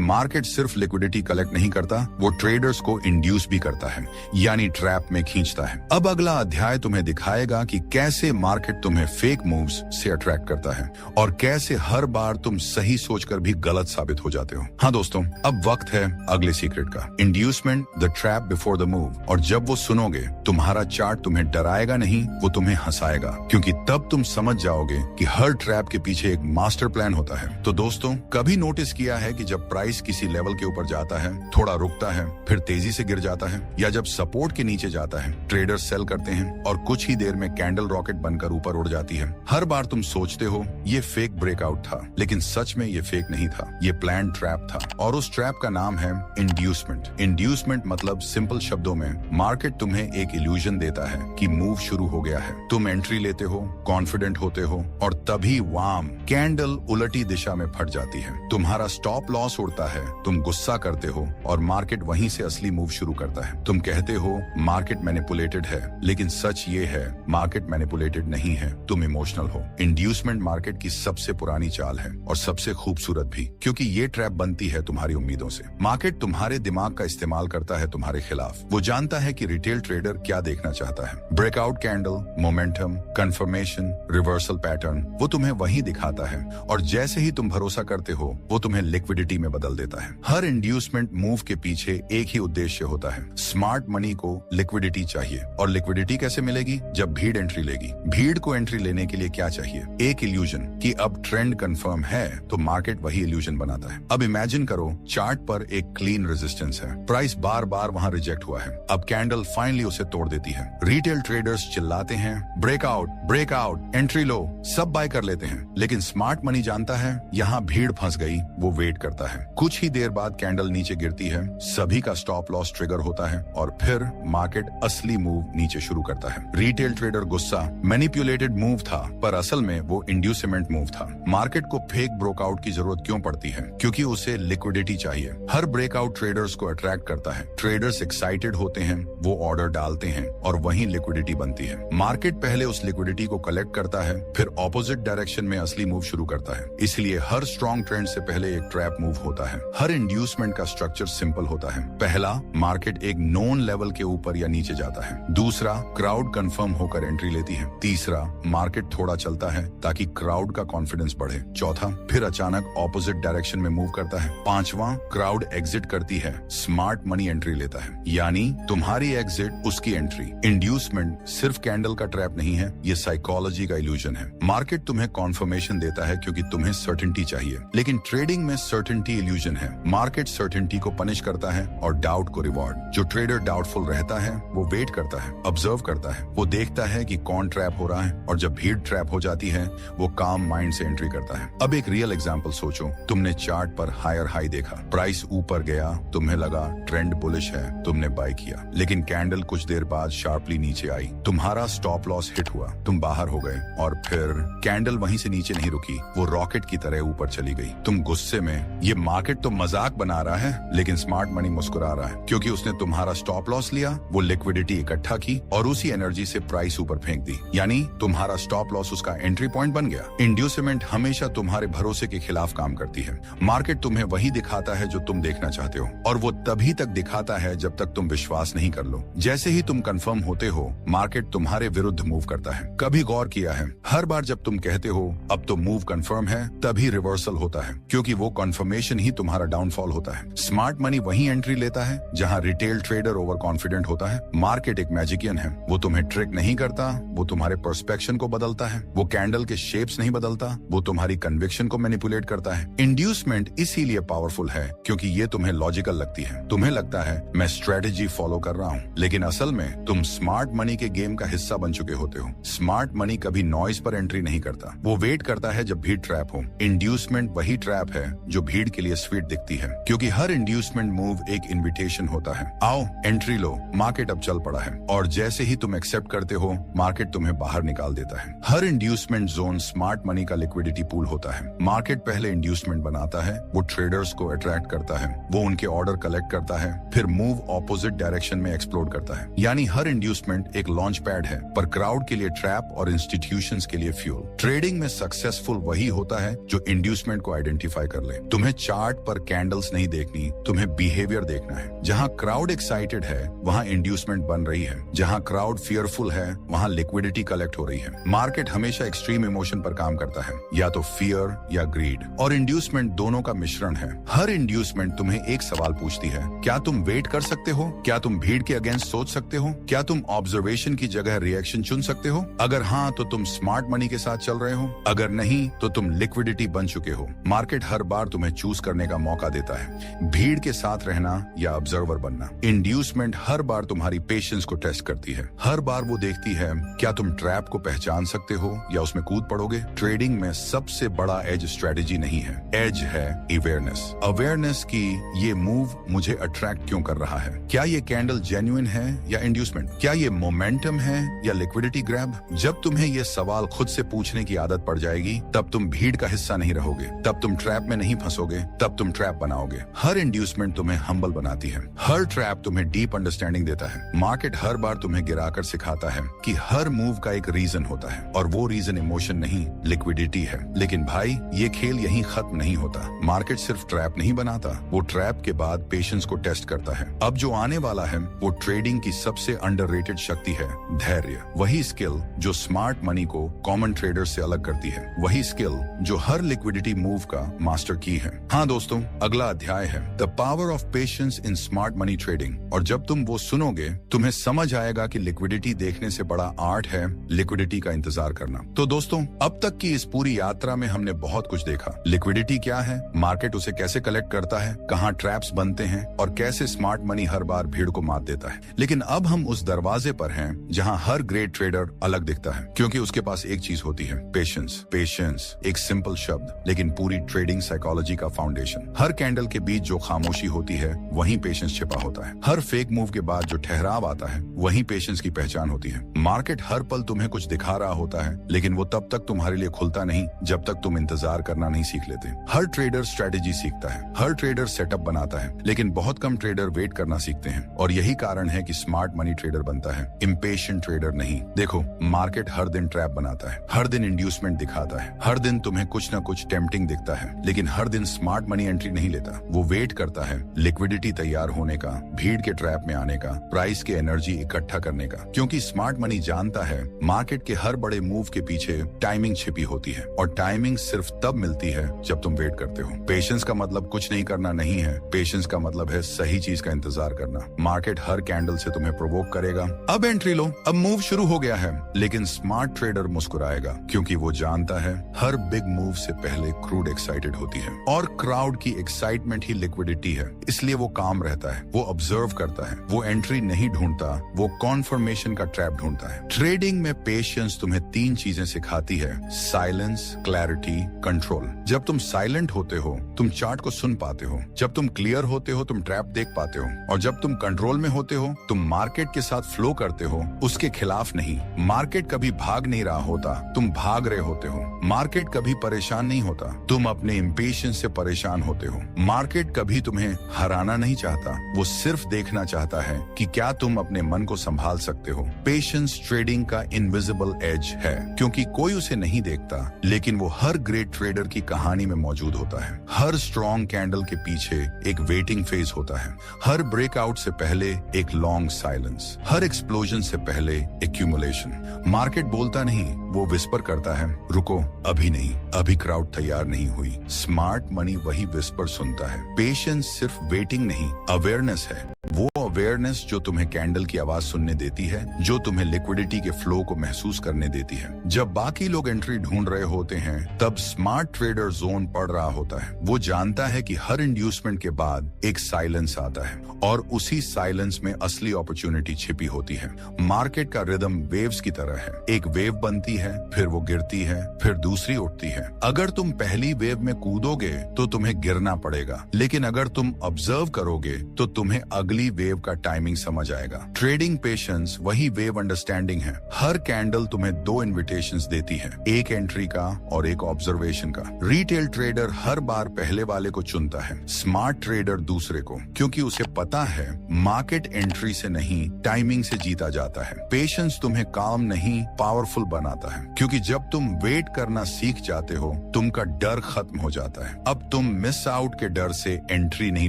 मार्केट सिर्फ लिक्विडिटी कलेक्ट नहीं करता, वो ट्रेडर्स को इंड्यूस भी करता है, यानी ट्रैप में खींचता है। अब अगला अध्याय तुम्हें दिखाएगा कि कैसे मार्केट तुम्हें फेक मूव्स से अट्रैक्ट करता है और कैसे हर बार तुम सही सोचकर भी गलत साबित हो जाते हो। हाँ दोस्तों, अब वक्त है अगले सीक्रेट का, inducement, the trap before the move. और जब वो सुनोगे, तुम्हारा चार्ट तुम्हें डराएगा नहीं, वो तुम्हें हंसाएगा, क्योंकि तब तुम समझ जाओगे कि हर ट्रैप के पीछे एक मास्टर प्लान होता है। तो दोस्तों, कभी नोटिस किया है कि जब प्राइस किसी लेवल के ऊपर जाता है, थोड़ा रुकता है, फिर तेजी से गिर जाता है, या जब सपोर्ट के नीचे जाता है, ट्रेडर्स सेल करते हैं और कुछ ही देर में कैंडल रॉकेट बनकर ऊपर उड़ जाती है। हर बार तुम सोचते हो ये फेक ब्रेकआउट था, लेकिन सच में ये फेक नहीं था, ये प्लान ट्रैप था। और उस ट्रैप का नाम है इंड्यूसमेंट। इंड्यूसमेंट मतलब सिंपल शब्दों में, मार्केट तुम्हें एक इल्यूजन देता है कि मूव शुरू हो गया है। तुम एंट्री लेते हो, कॉन्फिडेंट होते हो, और तभी वाम, कैंडल उलटी दिशा में फट जाती है। तुम्हारा स्टॉप लॉस उड़ता है, तुम गुस्सा करते हो और मार्केट वहीं से असली मूव शुरू करता है। तुम कहते हो मार्केट मैनिपुलेटेड है, लेकिन सच ये है मार्केट मैनिपुलेटेड नहीं है, तुम इमोशनल हो। इंड्यूसमेंट मार्केट की सबसे पुरानी चाल है और सबसे खूबसूरत भी, क्योंकि ये ट्रैप बनती है तुम्हारी उम्मीदों से। मार्केट तुम्हारे दिमाग का इस्तेमाल करता है तुम्हारे खिलाफ। वो जानता है कि रिटेल ट्रेडर क्या देखना चाहता है, breakout candle, momentum, confirmation, reversal pattern, वो तुम्हें वही दिखाता है। और जैसे ही तुम भरोसा करते हो, वो तुम्हें लिक्विडिटी में बदल देता है। हर इंड्यूसमेंट मूव के पीछे एक ही उद्देश्य होता है, स्मार्ट मनी को लिक्विडिटी चाहिए। और लिक्विडिटी कैसे मिलेगी? जब भीड़ एंट्री लेगी। भीड़ को एंट्री लेने के लिए क्या चाहिए? एक इल्यूजन कि अब ट्रेंड कंफर्म है, तो मार्केट वही इल्यूजन बनाता है। अब इमेजिन करो, चार्ट पर एक क्लीन रेजिस्टेंस है, प्राइस बार बार वहां रिजेक्ट हुआ है, अब कैंडल फाइनली उसे तोड़ देती है। रिटेल ट्रेडर्स चिल्लाते हैं, ब्रेकआउट, ब्रेकआउट, एंट्री लो, सब बाय कर लेते हैं। लेकिन स्मार्ट मनी जानता है यहाँ भीड़ फंस गई, वो वेट करता है। कुछ ही देर बाद कैंडल नीचे गिरती है, सभी का स्टॉप लॉस ट्रिगर होता है और फिर मार्केट असली मूव नीचे शुरू करता है। रिटेल ट्रेडर गुस्सा, मैनिपुलेटेड मूव था, पर असल में वो इंड्यूसमेंट मूव था। मार्केट को फेक ब्रेकआउट की जरूरत क्यों पड़ती है? क्योंकि उसे लिक्विडिटी चाहिए। हर ब्रेकआउट ट्रेडर्स को अट्रैक्ट करता है। ट्रेडर्स एक्साइटेड होते हैं, वो ऑर्डर डालते हैं और वहीं लिक्विडिटी बनती है। मार्केट पहले उस लिक्विडिटी को कलेक्ट करता है, फिर ऑपोजिट डायरेक्शन में असली मूव शुरू करता है। इसलिए हर स्ट्रॉन्ग ट्रेंड से पहले एक ट्रैप मूव होता है। हर इंड्यूसमेंट का स्ट्रक्चर सिंपल होता है। पहला, मार्केट एक नोन लेवल के ऊपर या नीचे जाता है। दूसरा, क्राउड कंफर्म होकर एंट्री लेती है। तीसरा, मार्केट थोड़ा चलता है ताकि क्राउड का कॉन्फिडेंस बढ़े। चौथा, फिर अचानक ऑपोजिट डायरेक्शन में मूव करता है। पांचवा, क्राउड एग्जिट करती है, स्मार्ट मनी एंट्री लेता है, यानी तुम्हारी एग्जिट उसकी एंट्री। इंड्यूसमेंट सिर्फ कैंडल का ट्रैप नहीं है, ये साइकोलॉजी का इल्यूजन है। मार्केट तुम्हें कॉन्फर्मेशन देता है क्योंकि तुम्हें सर्टेनिटी चाहिए, लेकिन ट्रेडिंग में सर्टेनिटी इल्यूजन है। मार्केट सर्टेनिटी को पनिश करता है और डाउट को रिवॉर्ड। जो ट्रेडर डाउटफुल रहता है वो वेट करता है, ऑब्जर्व करता है, वो देखता है कि कौन ट्रैप हो रहा है, और जब भीड़ ट्रैप हो जाती है वो काम माइंड से एंट्री करता है। अब एक रियल एग्जांपल सोचो, तुमने चार्ट पर हायर हाई देखा, प्राइस ऊपर गया, तुम्हें लगा ट्रेंड बुलिश है, तुमने बाय किया, लेकिन कैंडल कुछ देर बाद शार्पली नीचे आई, तुम्हारा स्टॉप लॉस हिट हुआ, तुम बाहर हो गए, और फिर कैंडल वहीं से नीचे नहीं रुकी, वो रॉकेट की तरह ऊपर चली गई। तुम गुस्से में, ये मार्केट तो मजाक बना रहा है, लेकिन स्मार्ट मनी मुस्कुरा रहा है, क्योंकि उसने तुम्हारा स्टॉप लॉस लिया, वो लिक्विडिटी इकट्ठा की और उसी एनर्जी से प्राइस ऊपर फेंक दी, यानी तुम्हारा स्टॉप लॉस उसका एंट्री पॉइंट बन गया। इंड्यूसमेंट हमेशा तुम्हारे भरोसे के खिलाफ काम करती है। मार्केट तुम्हें वही दिखाता है जो तुम देखना चाहते हो, और वो तभी तक दिखाता है जब तक तुम विश्वास नहीं कर लो। जैसे ही तुम कंफर्म होते हो, मार्केट तुम्हारे विरुद्ध मूव करता है। कभी गौर किया है, हर बार जब तुम कहते हो अब तो मूव कंफर्म है, तभी रिवर्सल होता है, क्योंकि वो कंफर्मेशन ही तुम्हारा डाउनफॉल होता है। स्मार्ट मनी वही एंट्री लेता है जहां रिटेल ट्रेडर ओवर कॉन्फिडेंट होता है। मार्केट एक मैजिकियन है, वो तुम्हें ट्रिक नहीं करता, वो तुम्हारे पर्सपेक्शन को बदलता है। वो कैंडल के शेप्स नहीं बदलता, वो तुम्हारी कन्विक्शन डायरेक्शन को मैनिपुलेट करता है। इंड्यूसमेंट इसीलिए पावरफुल है क्योंकि ये तुम्हें लॉजिकल लगती है। तुम्हें लगता है मैं स्ट्रेटेजी फॉलो कर रहा हूँ, लेकिन असल में तुम स्मार्ट मनी के गेम का हिस्सा बन चुके होते हो। स्मार्ट मनी कभी नॉइज पर एंट्री नहीं करता, वो वेट करता है जब भीड़ ट्रैप हो। इंड्यूसमेंट वही ट्रैप है जो भीड़ के लिए स्वीट दिखती है, क्योंकि हर इंड्यूसमेंट मूव एक इन्विटेशन होता है। आओ एंट्री लो, मार्केट अब चल पड़ा है, और जैसे ही तुम एक्सेप्ट करते हो मार्केट तुम्हें बाहर निकाल देता है। हर इंड्यूसमेंट जोन स्मार्ट मनी का लिक्विडिटी पूल होता है। मार्केट पहले इंड्यूसमेंट बनाता है, वो ट्रेडर्स को अट्रैक्ट करता है, वो उनके ऑर्डर कलेक्ट करता है, फिर मूव ऑपोजिट डायरेक्शन में एक्सप्लोड करता है। यानी हर इंड्यूसमेंट एक लॉन्च पैड है, पर क्राउड के लिए ट्रैप और इंस्टीट्यूशंस के लिए फ्यूल। ट्रेडिंग में सक्सेसफुल वही होता है जो इंड्यूसमेंट को आइडेंटिफाई कर ले। तुम्हें चार्ट पर कैंडल्स नहीं देखनी, तुम्हें बिहेवियर देखना है। जहां क्राउड एक्साइटेड है वहां इंड्यूसमेंट बन रही है, जहां क्राउड फियरफुल है वहां लिक्विडिटी कलेक्ट हो रही है। मार्केट हमेशा एक्सट्रीम इमोशन पर काम करता है, या तो फियर या ग्रीड, और इंड्यूसमेंट दोनों का मिश्रण है। हर इंड्यूसमेंट तुम्हें एक सवाल पूछती है, क्या तुम वेट कर सकते हो? क्या तुम भीड़ के अगेंस्ट सोच सकते हो? क्या तुम ऑब्जर्वेशन की जगह रिएक्शन चुन सकते हो? अगर हाँ तो तुम स्मार्ट मनी के साथ चल रहे हो, अगर नहीं तो तुम लिक्विडिटी बन चुके हो। मार्केट हर बार तुम्हें चूज करने का मौका देता है, भीड़ के साथ रहना या ऑब्जर्वर बनना। इंड्यूसमेंट हर बार तुम्हारी पेशेंस को टेस्ट करती है। हर बार वो देखती है क्या तुम ट्रैप को पहचान सकते हो या उसमें कूद पड़ोगे। ट्रेडिंग में सबसे बड़ा एज स्ट्रेटेजी नहीं है, एज है अवेयरनेस। अवेयरनेस की ये मूव मुझे अट्रैक्ट क्यों कर रहा है? क्या ये कैंडल जेन्युइन है या इंड्यूसमेंट? क्या ये मोमेंटम है या लिक्विडिटी ग्रैब? जब तुम्हें ये सवाल खुद से पूछने की आदत पड़ जाएगी, तब तुम भीड़ का हिस्सा नहीं रहोगे, तब तुम ट्रैप में नहीं फंसोगे, तब तुम ट्रैप बनाओगे। हर इंड्यूसमेंट तुम्हें हम्बल बनाती है, हर ट्रैप तुम्हें डीप अंडरस्टैंडिंग देता है। मार्केट हर बार तुम्हें गिराकर सिखाता है कि हर मूव का एक रीजन होता है, और वो रीजन इमोशन नहीं लिक्विडिटी है। लेकिन भाई ये खेल यहीं खत्म नहीं होता। मार्केट सिर्फ ट्रैप नहीं बनाता, वो ट्रैप के बाद पेशेंस को टेस्ट करता है। अब जो आने वाला है वो ट्रेडिंग की सबसे अंडररेटेड शक्ति है, धैर्य। वही स्किल जो स्मार्ट मनी को कॉमन ट्रेडर से अलग करती है, वही स्किल जो हर लिक्विडिटी मूव का मास्टर की है। हाँ दोस्तों, अगला अध्याय है the power of patience in smart money trading, और जब तुम वो सुनोगे तुम्हें समझ आएगा कि लिक्विडिटी देखने से बड़ा आर्ट है लिक्विडिटी का इंतजार करना। तो दोस्तों, अब तक की इस पूरी यात्रा में हमने बहुत कुछ देखा। लिक्विडिटी क्या है, मार्केट उसे कैसे कलेक्ट करता है, कहाँ ट्रैप्स बनते हैं, और कैसे स्मार्ट मनी हर बार भीड़ को मात देता है। लेकिन अब हम उस दरवाजे पर हैं जहां हर ग्रेट ट्रेडर अलग दिखता है, क्योंकि उसके पास एक चीज होती है, पेशेंस। पेशेंस एक सिंपल शब्द, लेकिन पूरी ट्रेडिंग साइकोलॉजी का फाउंडेशन। हर कैंडल के बीच जो खामोशी होती है वहीं पेशेंस छिपा होता है। हर फेक मूव के बाद जो ठहराव आता है वहीं पेशेंस की पहचान होती है। मार्केट हर पल तुम्हें कुछ दिखा रहा होता है, लेकिन वो तब तक तुम्हारे लिए खुलता नहीं जब तक तुम इंतजार करना नहीं सीख लेते। हर ट्रेडर स्ट्रेटेजी सीखता है, हर ट्रेडर सेटअप बनाता है, लेकिन बहुत कम ट्रेडर वेट करना सीखते हैं। और यही कारण है कि स्मार्ट मनी ट्रेडर बनता है, इम्पेशेंट ट्रेडर नहीं। देखो, मार्केट हर दिन ट्रैप बनाता है, हर दिन इंड्यूसमेंट दिखाता है, हर दिन तुम्हें कुछ न कुछ टेम्पटिंग दिखता है, लेकिन हर दिन स्मार्ट मनी एंट्री नहीं लेता। वो वेट करता है लिक्विडिटी तैयार होने का, भीड़ के ट्रैप में आने का, प्राइस के एनर्जी इकट्ठा करने का, क्योंकि स्मार्ट मनी जानता है मार्केट के हर बड़े मूव के पीछे टाइमिंग छिपी होती है, और टाइमिंग सिर्फ तब मिलती है जब तुम वेट करते हो। पेशेंस का मतलब कुछ नहीं करना नहीं है, पेशेंस का मतलब है सही चीज का इंतजार करना। मार्केट हर कैंडल से तुम्हें प्रोवोक करेगा, अब एंट्री लो, अब मूव शुरू हो गया है, लेकिन स्मार्ट ट्रेडर मुस्कुराएगा, क्योंकि वो जानता है हर बिग मूव से पहले क्रूड एक्साइटेड होती है, और क्राउड की एक्साइटमेंट ही लिक्विडिटी है। इसलिए वो काम रहता है, वो ऑब्जर्व करता है, वो एंट्री नहीं ढूंढता, वो कॉन्फर्मेशन का ट्रैप ढूंढता है। ट्रेडिंग में पेशेंस तुम्हें तीन चीजें सिखाती है, साइलेंस, क्लैरिटी, कंट्रोल। जब तुम साइलेंट होते हो तुम चार्ट को सुन पाते हो, जब तुम क्लियर होते हो तुम ट्रैप देख पाते हो, और जब तुम कंट्रोल में होते हो तुम मार्केट के साथ फ्लो करते हो, उसके खिलाफ नहीं। मार्केट कभी भाग नहीं रहा होता, तुम भाग रहे होते हो। मार्केट कभी परेशान नहीं होता, तुम अपने इम्पेशेंस से परेशान होते हो। मार्केट कभी तुम्हें हराना नहीं चाहता, वो सिर्फ देखना चाहता है कि क्या तुम अपने मन को संभाल सकते हो। पेशेंस ट्रेडिंग का इनविजिबल एज है, क्योंकि कोई उसे नहीं देखता, लेकिन वो हर ग्रेट ट्रेडर की कहानी में मौजूद होता है। हर स्ट्रॉन्ग कैंडल के पीछे एक वेटिंग फेज होता है, हर ब्रेकआउट से पहले एक लॉन्ग साइलेंस, हर एक्सप्लोजन से पहले एक्यूमुलेशन। मार्केट बोलता नहीं, वो विस्पर करता है, रुको अभी नहीं, अभी क्राउड तैयार नहीं हुई। स्मार्ट मनी वही विस्पर सुनता है। पेशेंस सिर्फ वेटिंग नहीं, अवेयरनेस है। वो अवेयरनेस जो तुम्हें कैंडल की आवाज सुनने देती है, जो तुम्हें लिक्विडिटी के फ्लो को महसूस करने देती है। जब बाकी लोग एंट्री ढूंढ रहे होते हैं, तब स्मार्ट ट्रेडर जोन पढ़ रहा होता है। वो जानता है कि हर इंड्यूसमेंट के बाद एक साइलेंस आता है और उसी साइलेंस में असली अपॉर्चुनिटी छिपी होती है। मार्केट का रिदम वेव्स की तरह है। एक वेव बनती है, फिर वो गिरती है, फिर दूसरी उठती है। अगर तुम पहली वेव में कूदोगे तो तुम्हें गिरना पड़ेगा, लेकिन अगर तुम ऑब्जर्व करोगे तो तुम्हें अगली वेव का टाइमिंग समझ आएगा। ट्रेडिंग पेशेंस वही वेव अंडरस्टैंडिंग है। हर कैंडल तुम्हें दो इन्विटेशंस देती है, एक एंट्री का और एक ऑब्जर्वेशन का। रिटेल ट्रेडर हर बार पहले वाले को चुनता है, स्मार्ट ट्रेडर दूसरे को, क्योंकि उसे पता है मार्केट एंट्री से नहीं टाइमिंग से जीता जाता है। पेशेंस तुम्हें काम नहीं पावरफुल बनाता है, क्योंकि जब तुम वेट करना सीख जाते हो तुमका डर खत्म हो जाता है। अब तुम मिस आउट के डर से एंट्री नहीं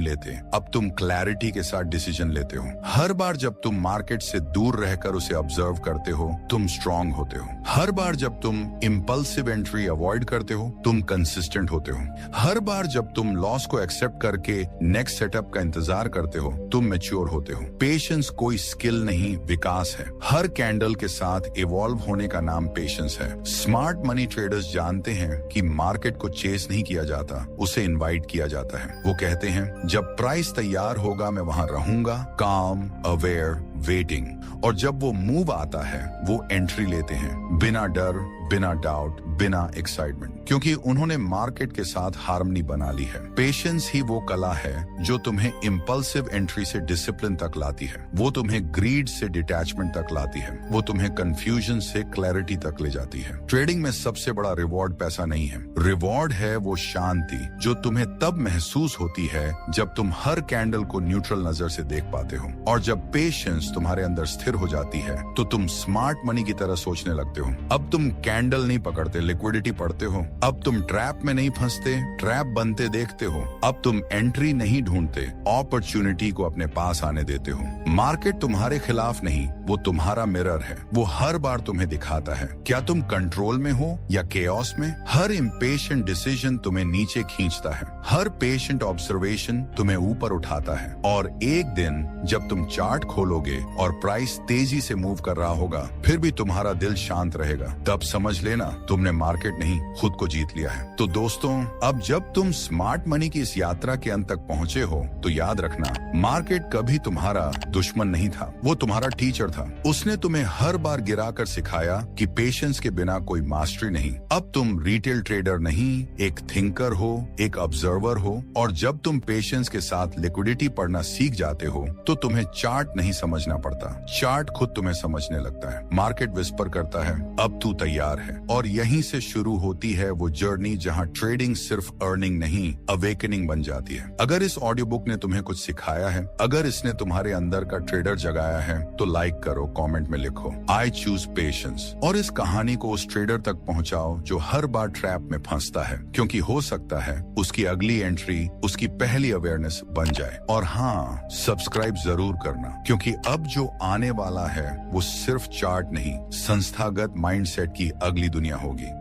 लेते, अब तुम क्लैरिटी के साथ डिसीजन लेते हो। हर बार जब तुम मार्केट से दूर रहकर उसे ऑब्जर्व करते हो तुम स्ट्रांग होते हो। हर बार जब तुम इंपल्सिव एंट्री अवॉइड करते हो तुम कंसिस्टेंट होते हो। हर बार जब तुम लॉस को एक्सेप्ट करके नेक्स्ट सेटअप का इंतजार करते हो तुम मैच्योर होते हो। पेशेंस कोई स्किल नहीं, विकास है। हर कैंडल के साथ इवॉल्व होने का नाम पेशेंस है। स्मार्ट मनी ट्रेडर्स जानते हैं कि मार्केट को चेस नहीं किया जाता, उसे इनवाइट किया जाता है। वो कहते हैं जब प्राइस तैयार होगा मैं वहां रहूंगा, काम, अवेयर, वेटिंग। और जब वो मूव आता है वो एंट्री लेते हैं, बिना डर, बिना डाउट, बिना एक्साइटमेंट, क्योंकि उन्होंने मार्केट के साथ हार्मनी बना ली है। पेशेंस ही वो कला है जो तुम्हें इंपल्सिव एंट्री से डिसिप्लिन तक लाती है। वो तुम्हें ग्रीड से डिटैचमेंट तक लाती है। वो तुम्हें कंफ्यूजन से क्लैरिटी तक ले जाती है। ट्रेडिंग में सबसे बड़ा रिवॉर्ड पैसा नहीं है, रिवॉर्ड है वो शांति जो तुम्हें तब महसूस होती है जब तुम हर कैंडल को न्यूट्रल नजर से देख पाते हो। और जब पेशेंस तुम्हारे अंदर स्थिर हो जाती है तो तुम स्मार्ट मनी की तरह सोचने लगते हो। अब तुम कैंडल नहीं पकड़ते, लिक्विडिटी पढ़ते हो। अब तुम ट्रैप में नहीं फंसते, ट्रैप बनते देखते हो। अब तुम एंट्री नहीं ढूंढते, अपॉर्चुनिटी को अपने पास आने देते हो। मार्केट तुम्हारे खिलाफ नहीं, वो तुम्हारा मिरर है। वो हर बार तुम्हें दिखाता है क्या तुम कंट्रोल में हो या केओस में। हर इम्पेशेंट डिसीजन तुम्हें नीचे खींचता है, हर पेशेंट ऑब्जर्वेशन तुम्हें ऊपर उठाता है। और एक दिन जब तुम चार्ट खोलोगे और प्राइस तेजी से मूव कर रहा होगा फिर भी तुम्हारा दिल शांत रहेगा, तब समझ लेना तुमने मार्केट नहीं खुद को जीत लिया है। तो दोस्तों, अब जब तुम स्मार्ट मनी की इस यात्रा के अंत तक पहुंचे हो तो याद रखना मार्केट कभी तुम्हारा दुश्मन नहीं था, वो तुम्हारा टीचर था। उसने तुम्हें हर बार गिराकर सिखाया कि पेशेंस के बिना कोई मास्टरी नहीं। अब तुम रिटेल ट्रेडर नहीं, एक थिंकर हो, एक ऑब्जर्वर हो। और जब तुम पेशेंस के साथ लिक्विडिटी पढ़ना सीख जाते हो तो तुम्हें चार्ट नहीं समझना पड़ता, चार्ट खुद तुम्हें समझने लगता है। मार्केट विस्पर करता है अब तू तैयार है। और यहीं से शुरू होती है वो जर्नी जहां ट्रेडिंग सिर्फ अर्निंग नहीं अवेकनिंग बन जाती है। अगर इस ऑडियो बुक ने तुम्हें कुछ सिखाया है, अगर इसने तुम्हारे अंदर का ट्रेडर जगाया है तो लाइक करो, कमेंट में लिखो आई चूज पेशेंस। और इस कहानी को उस ट्रेडर तक पहुंचाओ जो हर बार ट्रैप में फंसता है, क्योंकि हो सकता है उसकी अगली एंट्री उसकी पहली अवेयरनेस बन जाए। और हाँ, सब्सक्राइब जरूर करना, क्योंकि अब जो आने वाला है वो सिर्फ चार्ट नहीं संस्थागत माइंडसेट की अगली दुनिया होगी।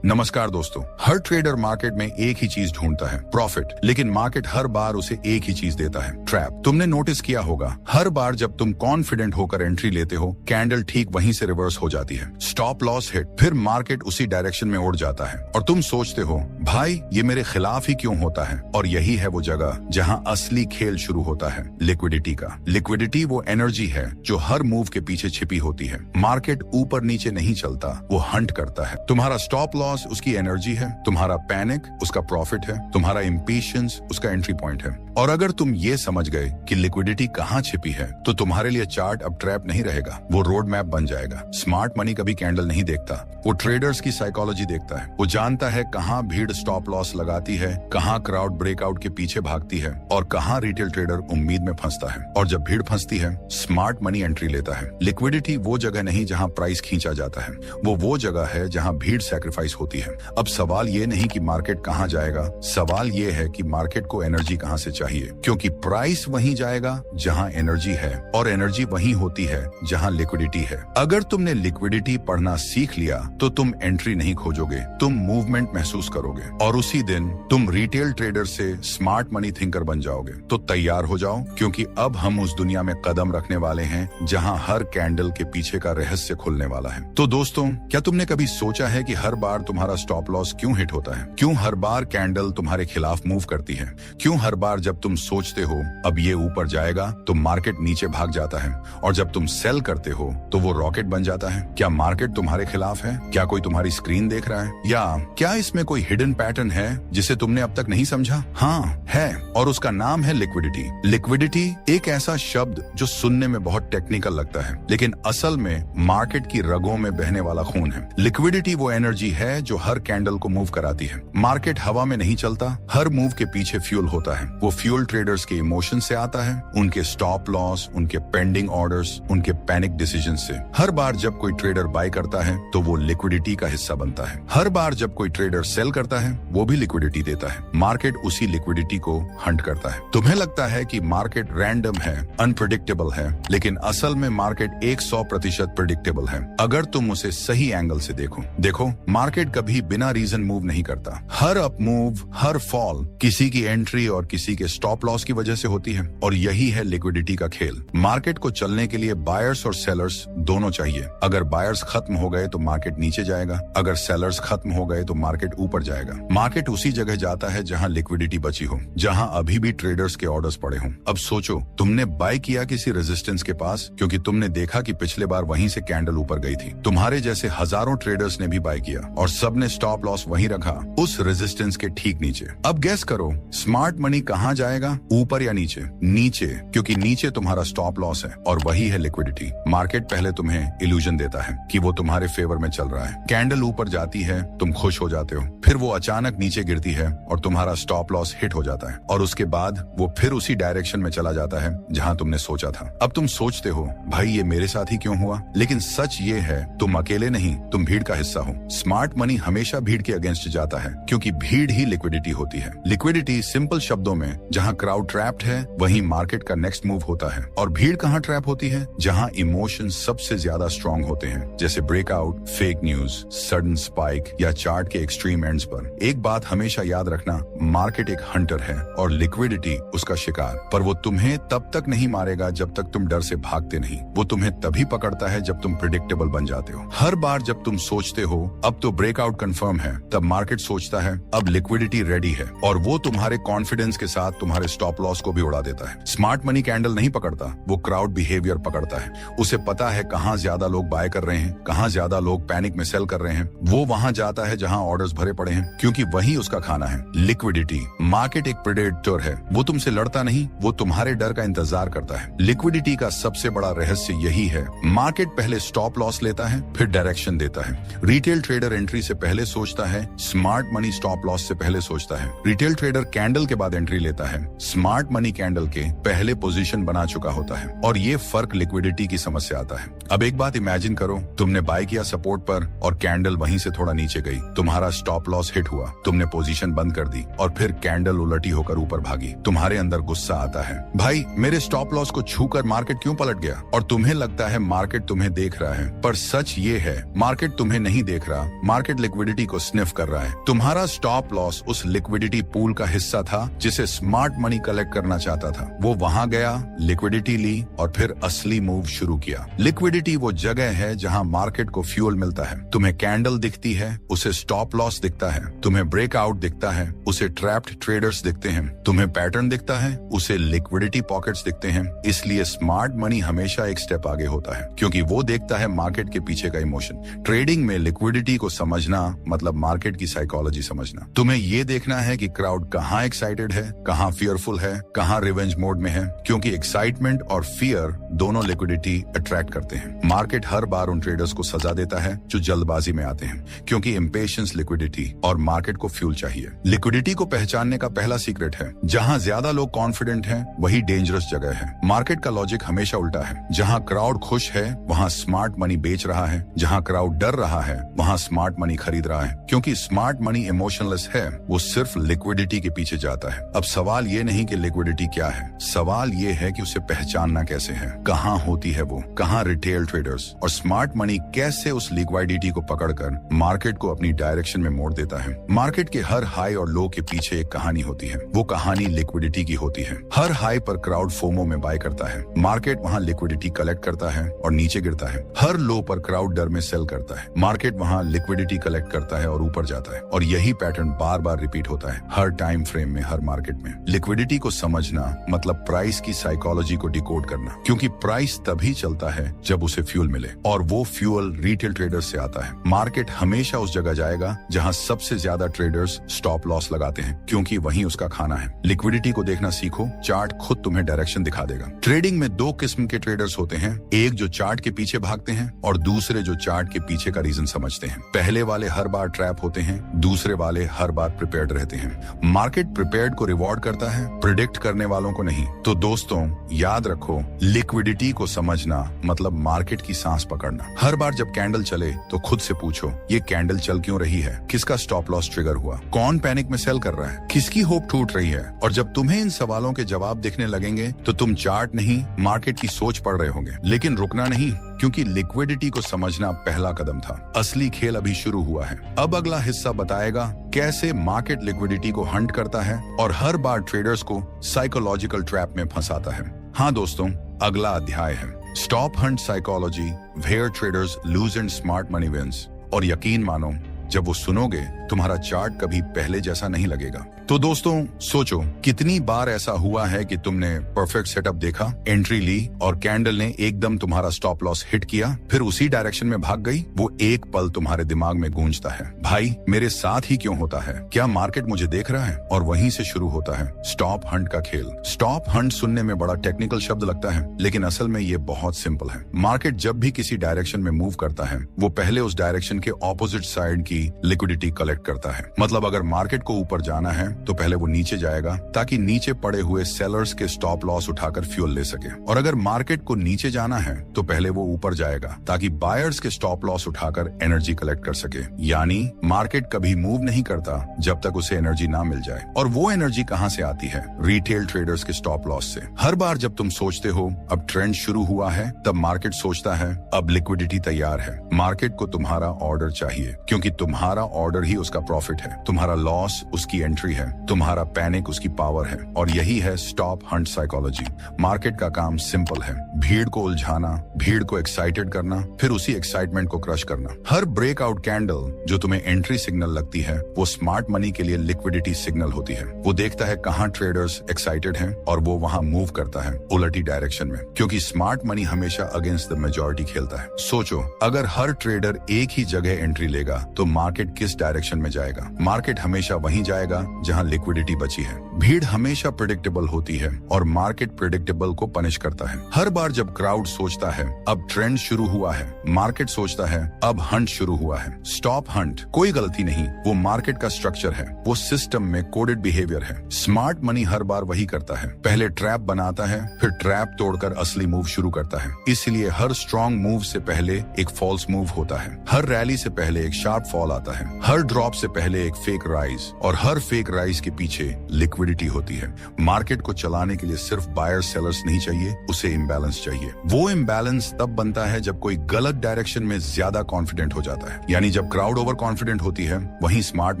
नमस्कार दोस्तों, हर ट्रेडर मार्केट में एक ही चीज ढूंढता है, प्रॉफिट। लेकिन मार्केट हर बार उसे एक ही चीज देता है, ट्रैप। तुमने नोटिस किया होगा हर बार जब तुम कॉन्फिडेंट होकर एंट्री लेते हो कैंडल ठीक वहीं से रिवर्स हो जाती है, स्टॉप लॉस हिट, फिर मार्केट उसी डायरेक्शन में उड़ जाता है और तुम सोचते हो भाई ये मेरे खिलाफ ही क्यों होता है। और यही है वो जगह जहां असली खेल शुरू होता है, लिक्विडिटी का। लिक्विडिटी वो एनर्जी है जो हर मूव के पीछे छिपी होती है। मार्केट ऊपर नीचे नहीं चलता, वो हंट करता है। तुम्हारा स्टॉप लॉस उसकी एनर्जी है, तुम्हारा पैनिक उसका प्रॉफिट है, तुम्हारा इम्पेशंस उसका एंट्री पॉइंट है। और अगर तुम ये समझ गए कि लिक्विडिटी कहाँ छिपी है तो तुम्हारे लिए चार्ट अब ट्रैप नहीं रहेगा, वो रोड मैप बन जाएगा। स्मार्ट मनी कभी कैंडल नहीं देखता, वो ट्रेडर्स की साइकोलॉजी देखता है। वो जानता है कहाँ भीड़ स्टॉप लॉस लगाती है, कहाँ क्राउड ब्रेकआउट के पीछे भागती है और कहाँ रिटेल ट्रेडर उम्मीद में फंसता है। और जब भीड़ फंसती है स्मार्ट मनी एंट्री लेता है। लिक्विडिटी वो जगह नहीं जहाँ प्राइस खींचा जाता है, वो जगह है जहाँ भीड़ सैक्रिफाइस होती है। होती है। अब सवाल ये नहीं कि मार्केट कहाँ जाएगा, सवाल ये है कि मार्केट को एनर्जी कहाँ से चाहिए, क्योंकि प्राइस वहीं जाएगा जहां एनर्जी है और एनर्जी वहीं होती है जहां लिक्विडिटी है। अगर तुमने लिक्विडिटी पढ़ना सीख लिया तो तुम एंट्री नहीं खोजोगे, तुम मूवमेंट महसूस करोगे और उसी दिन तुम रिटेल ट्रेडर से स्मार्ट मनी थिंकर बन जाओगे। तो तैयार हो जाओ, क्योंकि अब हम उस दुनिया में कदम रखने वाले हैं जहां हर कैंडल के पीछे का रहस्य खुलने वाला है। तो दोस्तों, क्या तुमने कभी सोचा है कि हर बार तुम्हारा स्टॉप लॉस क्यों हिट होता है? क्यों हर बार कैंडल तुम्हारे खिलाफ मूव करती है? क्यों हर बार जब तुम सोचते हो अब ये ऊपर जाएगा तो मार्केट नीचे भाग जाता है, और जब तुम सेल करते हो तो वो रॉकेट बन जाता है? क्या मार्केट तुम्हारे खिलाफ है? क्या कोई तुम्हारी स्क्रीन देख रहा है? या क्या इसमें कोई हिडन पैटर्न है जिसे तुमने अब तक नहीं समझा? हाँ है, और उसका नाम है लिक्विडिटी। लिक्विडिटी एक ऐसा शब्द जो सुनने में बहुत टेक्निकल लगता है, लेकिन असल में मार्केट की रगों में बहने वाला खून है। लिक्विडिटी वो एनर्जी है जो हर कैंडल को मूव कराती है। मार्केट हवा में नहीं चलता, हर मूव के पीछे फ्यूल होता है। वो फ्यूल ट्रेडर्स के इमोशन से आता है, उनके स्टॉप लॉस, उनके पेंडिंग ऑर्डर्स, उनके पैनिक डिसीजन से। हर बार जब कोई ट्रेडर बाय करता है तो वो लिक्विडिटी का हिस्सा बनता है। हर बार जब कोई ट्रेडर सेल करता है वो भी लिक्विडिटी देता है। मार्केट उसी लिक्विडिटी को हंट करता है। तुम्हें लगता है कि मार्केट रैंडम है, अनप्रेडिक्टेबल है, लेकिन असल में मार्केट 100% प्रेडिक्टेबल है अगर तुम उसे सही एंगल से देखो। मार्केट कभी बिना रीजन मूव नहीं करता। हर अप मूव, हर फॉल किसी की एंट्री और किसी के स्टॉप लॉस की वजह से होती है, और यही है लिक्विडिटी का खेल। मार्केट को चलने के लिए बायर्स और सेलर्स दोनों चाहिए। अगर बायर्स खत्म हो गए तो मार्केट नीचे जाएगा, अगर सेलर्स खत्म हो गए तो मार्केट ऊपर जाएगा। मार्केट उसी जगह जाता है जहां लिक्विडिटी बची हो, जहां अभी भी ट्रेडर्स के ऑर्डर्स पड़े हों। अब सोचो, तुमने बाय किया किसी रेजिस्टेंस के पास क्योंकि तुमने देखा कि पिछले बार वहीं से कैंडल ऊपर गई थी। तुम्हारे जैसे हजारों ट्रेडर्स ने भी बाय किया और सबने स्टॉप लॉस वहीं रखा, उस रेजिस्टेंस के ठीक नीचे। अब गेस करो, स्मार्ट मनी कहां जाएगा, ऊपर या नीचे? नीचे, क्योंकि नीचे तुम्हारा स्टॉप लॉस है और वही है लिक्विडिटी। मार्केट पहले तुम्हें इल्यूजन देता है कि वो तुम्हारे फेवर में चल रहा है। कैंडल ऊपर जाती है, तुम खुश हो जाते हो, फिर वो अचानक नीचे गिरती है और तुम्हारा स्टॉप लॉस हिट हो जाता है, और उसके बाद वो फिर उसी डायरेक्शन में चला जाता है जहां तुमने सोचा था। अब तुम सोचते हो, भाई ये मेरे साथ ही क्यों हुआ? लेकिन सच ये है, तुम अकेले नहीं, तुम भीड़ का हिस्सा हो। स्मार्ट मनी हमेशा भीड़ के अगेंस्ट जाता है, क्योंकि भीड़ ही लिक्विडिटी होती है। लिक्विडिटी सिंपल शब्दों में, जहां क्राउड ट्रैप्ड है वहीं मार्केट का नेक्स्ट मूव होता है। और भीड़ कहां ट्रैप होती है? जहां इमोशन सबसे ज्यादा स्ट्रांग होते हैं, जैसे breakout, fake news, sudden spike या चार्ट के एक्सट्रीम एंड्स पर। एक बात हमेशा याद रखना, मार्केट एक हंटर है और लिक्विडिटी उसका शिकार। पर वो तुम्हें तब तक नहीं मारेगा जब तक तुम डर से भागते नहीं। वो तुम्हें तभी पकड़ता है जब तुम प्रेडिक्टेबल बन जाते हो। हर बार जब तुम सोचते हो अब तो ब्रेकआउट कंफर्म है, तब मार्केट सोचता है अब लिक्विडिटी रेडी है, और वो तुम्हारे कॉन्फिडेंस के साथ तुम्हारे स्टॉप लॉस को भी उड़ा देता है। स्मार्ट मनी कैंडल नहीं पकड़ता, वो क्राउड बिहेवियर पकड़ता है। उसे पता है कहां ज्यादा लोग बाय कर रहे हैं, कहां ज्यादा लोग पैनिक में सेल कर रहे हैं। वो वहां जाता है जहां ऑर्डर्स भरे पड़े हैं, क्योंकि वही उसका खाना है। लिक्विडिटी। मार्केट एक प्रेडेटर है, वो तुमसे लड़ता नहीं, वो तुम्हारे डर का इंतजार करता है। लिक्विडिटी का सबसे बड़ा रहस्य यही है, मार्केट पहले स्टॉप लॉस लेता है, फिर डायरेक्शन देता है। रिटेल ट्रेडर एंट्री से पहले सोचता है, स्मार्ट मनी स्टॉप लॉस से पहले सोचता है। रिटेल ट्रेडर कैंडल के बाद एंट्री लेता है, स्मार्ट मनी कैंडल के पहले पोजीशन बना चुका होता है, और ये फर्क लिक्विडिटी की समस्या आता है। अब एक बात इमेजिन करो, तुमने बाय किया सपोर्ट पर और कैंडल वहीं से थोड़ा नीचे गई, तुम्हारा स्टॉप लॉस हिट हुआ, तुमने पोजीशन बंद कर दी और फिर कैंडल उलटी होकर ऊपर भागी। तुम्हारे अंदर गुस्सा आता है, भाई मेरे स्टॉप लॉस को छूकर मार्केट क्यों पलट गया? और तुम्हें लगता है मार्केट तुम्हें देख रहा है, पर सच ये है, मार्केट तुम्हें नहीं देख रहा, मार्केट लिक्विडिटी को स्निफ कर रहा है। तुम्हारा स्टॉप लॉस उस लिक्विडिटी पूल का हिस्सा था जिसे स्मार्ट मनी कलेक्ट करना चाहता था। वो वहां गया, लिक्विडिटी ली और फिर असली मूव शुरू किया। लिक्विडिटी वो जगह है जहां मार्केट को फ्यूल मिलता है। तुम्हें कैंडल दिखती है, उसे स्टॉप लॉस दिखता है। तुम्हें ब्रेकआउट दिखता है, उसे ट्रैप्ड ट्रेडर्स दिखते हैं। तुम्हें पैटर्न दिखता है, उसे लिक्विडिटी पॉकेट्स दिखते हैं। इसलिए स्मार्ट मनी हमेशा एक स्टेप आगे होता है, क्योंकि वो देखता है मार्केट के पीछे का इमोशन। ट्रेडिंग में लिक्विडिटी को समझना मतलब मार्केट की साइकोलॉजी समझना। तुम्हें ये देखना है कि क्राउड कहाँ एक्साइटेड है, कहाँ फियरफुल है, कहाँ रिवेंज मोड में है, क्योंकि एक्साइटमेंट और फियर दोनों लिक्विडिटी अट्रैक्ट करते हैं। मार्केट हर बार उन ट्रेडर्स को सजा देता है जो जल्दबाजी में आते हैं, क्योंकि इम्पेशंस लिक्विडिटी और मार्केट को फ्यूल चाहिए। लिक्विडिटी को पहचानने का पहला सीक्रेट है, जहां ज्यादा लोग कॉन्फिडेंट हैं वही डेंजरस जगह है। मार्केट का लॉजिक हमेशा उल्टा है, जहां क्राउड खुश है वहां स्मार्ट मनी बेच रहा है, जहां क्राउड डर रहा है वहां स्मार्ट मनी मनी खरीद रहा है, क्योंकि स्मार्ट मनी इमोशनलेस है, वो सिर्फ लिक्विडिटी के पीछे जाता है। अब सवाल ये नहीं कि लिक्विडिटी क्या है, सवाल ये है कि उसे पहचानना कैसे है, कहाँ होती है वो, कहाँ रिटेल ट्रेडर्स, और स्मार्ट मनी कैसे उस लिक्विडिटी को पकड़कर मार्केट को अपनी डायरेक्शन में मोड़ देता है। मार्केट के हर हाई और लो के पीछे एक कहानी होती है, वो कहानी लिक्विडिटी की होती है। हर हाई पर क्राउड फोमो में बाय करता है, मार्केट वहाँ लिक्विडिटी कलेक्ट करता है और नीचे गिरता है। हर लो पर क्राउड डर में सेल करता है, मार्केट वहाँ लिक्विडिटी कलेक्ट करता है और ऊपर जाता है। और यही पैटर्न बार बार रिपीट होता है, हर टाइम फ्रेम में, हर मार्केट में। लिक्विडिटी को समझना मतलब प्राइस की साइकोलॉजी को डिकोड करना, क्योंकि प्राइस तभी चलता है जब उसे फ्यूल मिले, और वो फ्यूल रिटेल ट्रेडर्स से आता है। मार्केट हमेशा उस जगह जाएगा जहाँ सबसे ज्यादा ट्रेडर्स स्टॉप लॉस लगाते हैं, क्योंकि वही उसका खाना है। लिक्विडिटी को देखना सीखो, चार्ट खुद तुम्हें डायरेक्शन दिखा देगा। ट्रेडिंग में दो किस्म के ट्रेडर्स होते हैं, एक जो चार्ट के पीछे भागते हैं और दूसरे जो चार्ट के पीछे का रीजन समझते हैं। पहले वाले हर बार ट्रैप होते हैं, दूसरे वाले हर बार प्रिपेयर्ड रहते हैं। मार्केट प्रिपेयर्ड को रिवॉर्ड करता है, प्रिडिक्ट करने वालों को नहीं। तो दोस्तों याद रखो, लिक्विडिटी को समझना मतलब मार्केट की सांस पकड़ना। हर बार जब कैंडल चले तो खुद से पूछो, ये कैंडल चल क्यों रही है, किसका स्टॉप लॉस ट्रिगर हुआ, कौन पैनिक में सेल कर रहा है, किसकी होप टूट रही है। और जब तुम्हें इन सवालों के जवाब दिखने लगेंगे तो तुम चार्ट नहीं, मार्केट की सोच पढ़ रहे होंगे। लेकिन रुकना नहीं, क्योंकि लिक्विडिटी को समझना पहला कदम था, असली खेल अभी शुरू हुआ है। अब अगला हिस्सा बताएगा कैसे मार्केट लिक्विडिटी को हंट करता है और हर बार ट्रेडर्स को साइकोलॉजिकल ट्रैप में फंसाता है। हाँ दोस्तों, अगला अध्याय है stop hunt psychology, where traders lose and smart money wins. और यकीन मानो, जब वो सुनोगे तुम्हारा चार्ट कभी पहले जैसा नहीं लगेगा। तो दोस्तों सोचो, कितनी बार ऐसा हुआ है कि तुमने परफेक्ट सेटअप देखा, एंट्री ली और कैंडल ने एकदम तुम्हारा स्टॉप लॉस हिट किया, फिर उसी डायरेक्शन में भाग गई। वो एक पल तुम्हारे दिमाग में गूंजता है, भाई मेरे साथ ही क्यों होता है, क्या मार्केट मुझे देख रहा है। और वहीं से शुरू होता है स्टॉप हंट का खेल। स्टॉप हंट सुनने में बड़ा टेक्निकल शब्द लगता है, लेकिन असल में ये बहुत सिंपल है। मार्केट जब भी किसी डायरेक्शन में मूव करता है, वो पहले उस डायरेक्शन के ऑपोजिट साइड की लिक्विडिटी कलेक्ट करता है। मतलब अगर मार्केट को ऊपर जाना है तो पहले वो नीचे जाएगा, ताकि नीचे पड़े हुए सेलर्स के स्टॉप लॉस उठाकर फ्यूल ले सके। और अगर मार्केट को नीचे जाना है तो पहले वो ऊपर जाएगा, ताकि बायर्स के स्टॉप लॉस उठाकर एनर्जी कलेक्ट कर सके। यानी मार्केट कभी मूव नहीं करता जब तक उसे एनर्जी ना मिल जाए। और वो एनर्जी कहाँ से आती है? रिटेल ट्रेडर्स के स्टॉप लॉस से। हर बार जब तुम सोचते हो अब ट्रेंड शुरू हुआ है, तब मार्केट सोचता है अब लिक्विडिटी तैयार है। मार्केट को तुम्हारा ऑर्डर चाहिए, क्योंकि तुम्हारा ऑर्डर ही उसका प्रॉफिट है, तुम्हारा लॉस उसकी एंट्री है, तुम्हारा पैनिक उसकी पावर है। और यही है स्टॉप हंट साइकोलॉजी। मार्केट का काम सिंपल है, भीड़ को उलझाना, भीड़ को एक्साइटेड करना, फिर उसी एक्साइटमेंट को क्रश करना। हर ब्रेकआउट कैंडल जो तुम्हें एंट्री सिग्नल लगती है, वो स्मार्ट मनी के लिए लिक्विडिटी सिग्नल होती है। वो देखता है कहाँ ट्रेडर्स एक्साइटेड हैं और वो वहाँ मूव करता है उलटी डायरेक्शन में, क्योंकि स्मार्ट मनी हमेशा अगेंस्ट द मेजॉरिटी खेलता है। सोचो, अगर हर ट्रेडर एक ही जगह एंट्री लेगा तो मार्केट किस डायरेक्शन में जाएगा? मार्केट हमेशा वहीं जाएगा जहां लिक्विडिटी बची है। भीड़ हमेशा प्रेडिक्टेबल होती है और मार्केट प्रेडिक्टेबल को पनिश करता है। हर बार जब क्राउड सोचता है अब ट्रेंड शुरू हुआ है, मार्केट सोचता है अब हंट शुरू हुआ है। स्टॉप हंट कोई गलती नहीं, वो मार्केट का स्ट्रक्चर है, वो सिस्टम में कोडेड बिहेवियर है। स्मार्ट मनी हर बार वही करता है, पहले ट्रैप बनाता है, फिर ट्रैप तोड़कर असली मूव शुरू करता है। इसलिए हर स्ट्रॉन्ग मूव से पहले एक फॉल्स मूव होता है, हर रैली से पहले एक शार्प फॉल आता है, हर ड्रॉप से पहले एक फेक राइज, और हर फेक राइज के पीछे लिक्विडिटी होती है। मार्केट को चलाने के लिए सिर्फ बायर सेलर्स नहीं चाहिए, उसे इम्बैलेंस चाहिए। वो इम्बैलेंस तब बनता है जब कोई गलत डायरेक्शन में ज्यादा कॉन्फिडेंट हो जाता है, यानी जब क्राउड ओवर कॉन्फिडेंट होती है, वहीं स्मार्ट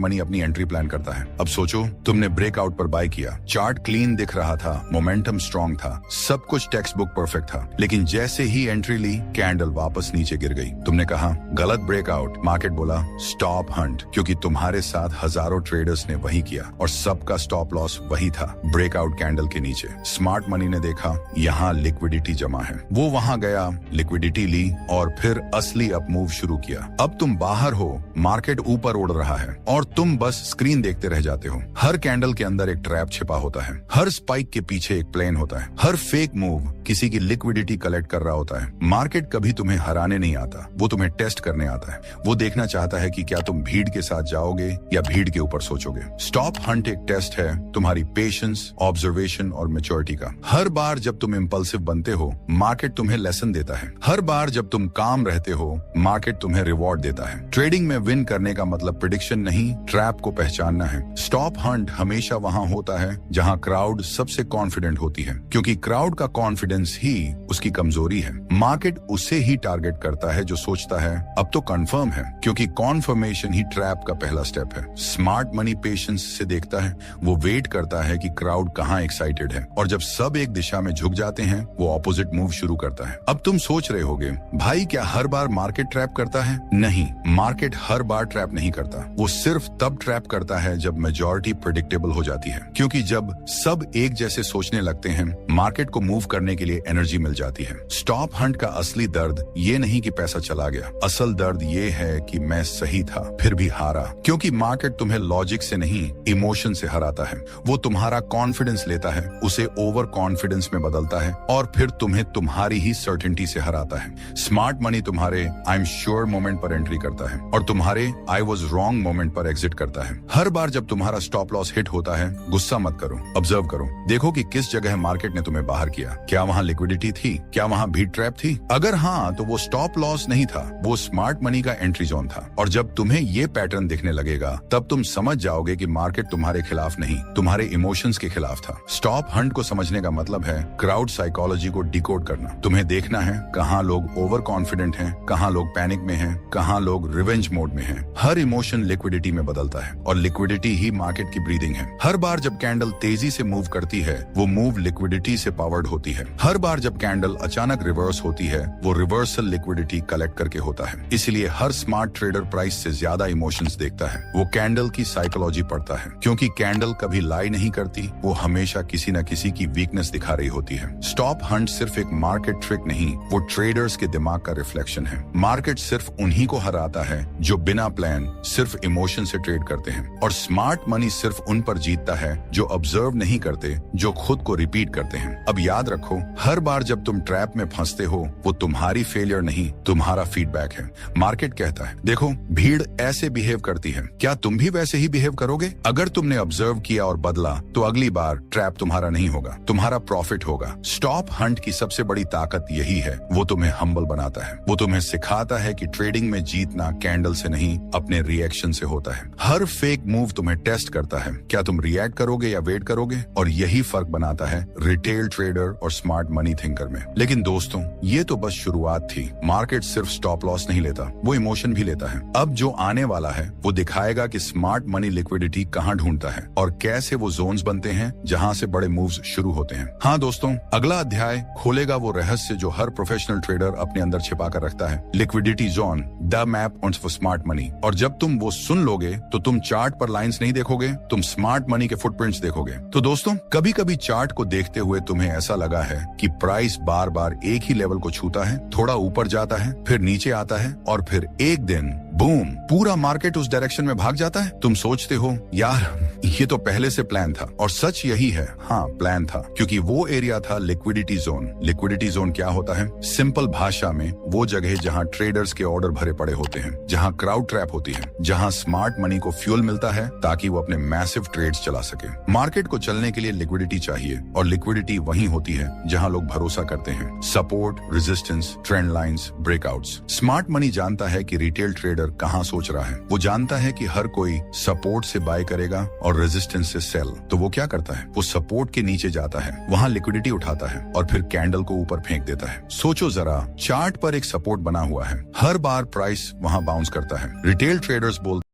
मनी अपनी एंट्री प्लान करता है। अब सोचो, तुमने ब्रेकआउट पर बाय किया, चार्ट क्लीन दिख रहा था, मोमेंटम स्ट्रॉन्ग था, सब कुछ टेक्स्ट बुक परफेक्ट था, लेकिन जैसे ही एंट्री ली, कैंडल वापस नीचे गिर गई। तुमने कहा गलत ब्रेकआउट, मार्केट बोला स्टॉप हंट, क्योंकि तुम्हारे साथ हजारों ट्रेडर्स ने वही किया और सबका स्टॉप लॉस वही था, ब्रेकआउट कैंडल के नीचे। स्मार्ट मनी ने देखा यहाँ लिक्विडिटी जमा है, वो वहां गया, लिक्विडिटी ली और फिर असली अप मूव शुरू किया। अब तुम बाहर हो, मार्केट ऊपर उड़ रहा है और तुम बस स्क्रीन देखते रह जाते हो। हर कैंडल के अंदर एक ट्रैप छिपा होता है, हर स्पाइक के पीछे एक प्लेन होता है, हर फेक मूव किसी की लिक्विडिटी कलेक्ट कर रहा होता है। मार्केट कभी तुम्हें हराने नहीं आता, वो तुम्हें टेस्ट करने आता है। वो देखना चाहता है कि क्या तुम भीड़ के साथ जाओगे या भीड़ के ऊपर सोचोगे। स्टॉप हंट एक टेस्ट है तुम्हारी पेशेंस, ऑब्जर्वेशन और मैच्योरिटी का। हर बार जब तुम इम्पल्सिव बनते हो, मार्केट तुम्हें लेसन देता है। हर बार जब तुम काम रहते हो, मार्केट तुम्हें रिवॉर्ड देता है। ट्रेडिंग में विन करने का मतलब प्रेडिक्शन नहीं, ट्रैप को पहचानना है। स्टॉप हंट हमेशा वहां होता है जहां क्राउड सबसे कॉन्फिडेंट होती है, क्योंकि क्राउड का कॉन्फिडेंस ही उसकी कमजोरी है। मार्केट उसे ही टारगेट करता है जो सोचता है अब तो कंफर्म है, क्योंकि कॉन्फर्मेशन ही ट्रैप का पहला स्टेप है। स्मार्ट मनी पेशेंस से देखता है, वो वेट करता है कि क्राउड कहां एक्साइटेड है, और जब सब एक दिशा में झुक जाते हैं, वो ऑपोजिट मूव शुरू करता है। अब तुम सोच रहे होगे, भाई क्या हर बार मार्केट ट्रैप करता है? नहीं, मार्केट हर बार ट्रैप नहीं करता। वो सिर्फ तब ट्रैप करता है जब मेजॉरिटी प्रेडिक्टेबल हो जाती है, क्योंकि जब सब एक जैसे सोचने लगते हैं, मार्केट को मूव करने के लिए एनर्जी मिल जाती है। स्टॉप हंट का असली दर्द ये नहीं कि पैसा चला गया, असल दर्द ये है कि मैं सही था फिर भी हारा, क्योंकि मार्केट तुम्हें लॉजिक से नहीं इमोशन से हराता है। वो तुम्हारा कॉन्फिडेंस लेता है, उसे ओवर कॉन्फिडेंस में बदलता है, और फिर तुम्हें तुम्हारी ही सर्टेनिटी से हराता है। स्मार्ट मनी तुम्हारे आई एम श्योर मोमेंट पर एंट्री करता है और तुम्हारे आई वॉज रॉन्ग मोमेंट पर एग्जिट करता है। हर बार जब तुम्हारा स्टॉप लॉस हिट होता है, गुस्सा मत करो, ऑब्जर्व करो। देखो कि किस जगह मार्केट ने तुम्हें बाहर किया। क्या वहां लिक्विडिटी थी? क्या वहां भीड़ ट्रैप थी? अगर हाँ, तो वो स्टॉप लॉस नहीं था, वो स्मार्ट मनी का एंट्री जोन था। और जब तुम्हें ये पैटर्न दिखने लगेगा, तब तुम समझ जाओगे कि मार्केट तुम्हारे खिलाफ नहीं, तुम्हारे इमोशंस के खिलाफ था। स्टॉप हंट को समझने का मतलब है क्राउड साइकोलॉजी को डिकोड करना। तुम्हें देखना है कहाँ लोग ओवर कॉन्फिडेंट हैं, कहाँ लोग पैनिक में हैं, कहाँ लोग रिवेंज मोड में हैं। हर इमोशन लिक्विडिटी में बदलता है, और लिक्विडिटी ही मार्केट की ब्रीदिंग है। हर बार जब कैंडल तेजी से मूव करती है, वो मूव लिक्विडिटी से पावर्ड होती है। हर बार जब कैंडल अचानक रिवर्स होती है, वो रिवर्सल लिक्विडिटी कलेक्ट करके होता है। इसलिए हर स्मार्ट ट्रेडर प्राइस से ज्यादा इमोशंस देखता है। वो कैंडल की साइकोलॉजी पढ़ता है, क्योंकि कैंडल कभी लाई नहीं करती, वो हमेशा किसी न किसी की वीकनेस दिखा रही होती है। स्टॉप हंट सिर्फ एक मार्केट ट्रिक नहीं, वो ट्रेडर्स के दिमाग का रिफ्लेक्शन है। मार्केट सिर्फ उन्हीं को हराता है जो बिना प्लान सिर्फ इमोशन से ट्रेड करते हैं, और स्मार्ट मनी सिर्फ उन पर जीतता है जो ऑब्जर्व नहीं करते, जो खुद को रिपीट करते हैं। अब याद रखो, हर बार जब तुम ट्रैप में फंसते हो, वो तुम्हारी फेलियर नहीं, तुम्हारा फीडबैक है। मार्केट कहता है, देखो भीड़ ऐसे बिहेव करती है, क्या तुम भी वैसे ही बिहेव करोगे? अगर तुमने ऑब्जर्व किया और बदला, तो अगली बार ट्रैप तुम्हारा नहीं होगा, तुम्हारा प्रॉफिट होगा। स्टॉप हंट की सबसे बड़ी ताकत यही है, वो तुम्हें हम्बल बनाता है। वो तुम्हें सिखाता है कि ट्रेडिंग में जीतना कैंडल से नहीं, अपने रिएक्शन से होता है। हर फेक मूव तुम्हें टेस्ट करता है, क्या तुम रिएक्ट करोगे या वेट करोगे? और यही फर्क बनाता है रिटेल ट्रेडर और स्मार्ट मनी थिंकर में। लेकिन दोस्तों, ये तो बस शुरुआत थी। मार्केट सिर्फ स्टॉप लॉस नहीं लेता, वो इमोशन भी लेता है। अब जो आने वाला है, वो दिखाएगा कि स्मार्ट मनी लिक्विडिटी कहाँ ढूंढता है और कैसे वो जोन्स बनते हैं जहां से बड़े मूव्स शुरू होते हैं। हाँ दोस्तों, अगला अध्याय खोलेगा वो रहस्य जो हर प्रोफेशनल ट्रेडर अपने अंदर छिपा कर रखता है, liquidity zone, the map on for smart money. और जब तुम वो सुन लोगे, तो तुम चार्ट पर लाइंस नहीं देखोगे, तुम स्मार्ट मनी के फुटप्रिंट्स देखोगे। तो दोस्तों, कभी कभी चार्ट को देखते हुए तुम्हें ऐसा लगा है कि प्राइस बार बार एक ही लेवल को छूता है, थोड़ा ऊपर जाता है, फिर नीचे आता है, और फिर एक दिन बूम, पूरा मार्केट उस डायरेक्शन में भाग जाता है। तुम सोचते हो, यार ये तो पहले से प्लान था। और सच यही है, हाँ प्लान था, क्योंकि वो एरिया था लिक्विडिटी जोन। लिक्विडिटी जोन क्या होता है? सिंपल भाषा में वो जगह जहां ट्रेडर्स के ऑर्डर भरे पड़े होते हैं, जहां क्राउड ट्रैप होती है, जहां स्मार्ट मनी को फ्यूल मिलता है ताकि वो अपने मैसिव ट्रेड्स चला सके। मार्केट को चलने के लिए लिक्विडिटी चाहिए, और लिक्विडिटी वहीं होती है जहां लोग भरोसा करते हैं। Support, resistance, trend lines, breakouts. Smart money जानता है कि रिटेल ट्रेडर कहां सोच रहा है। वो जानता है कि हर कोई सपोर्ट से बाय करेगा और रेजिस्टेंस से सेल। तो वो क्या करता है? वो सपोर्ट के नीचे जाता है, वहां लिक्विडिटी उठाता है और फिर कैंडल को ऊपर फेंक देता है। सोचो जरा, चार्ट पर एक सपोर्ट बना हुआ है, हर बार प्राइस वहां बाउंस करता है। रिटेल ट्रेडर्स बोलते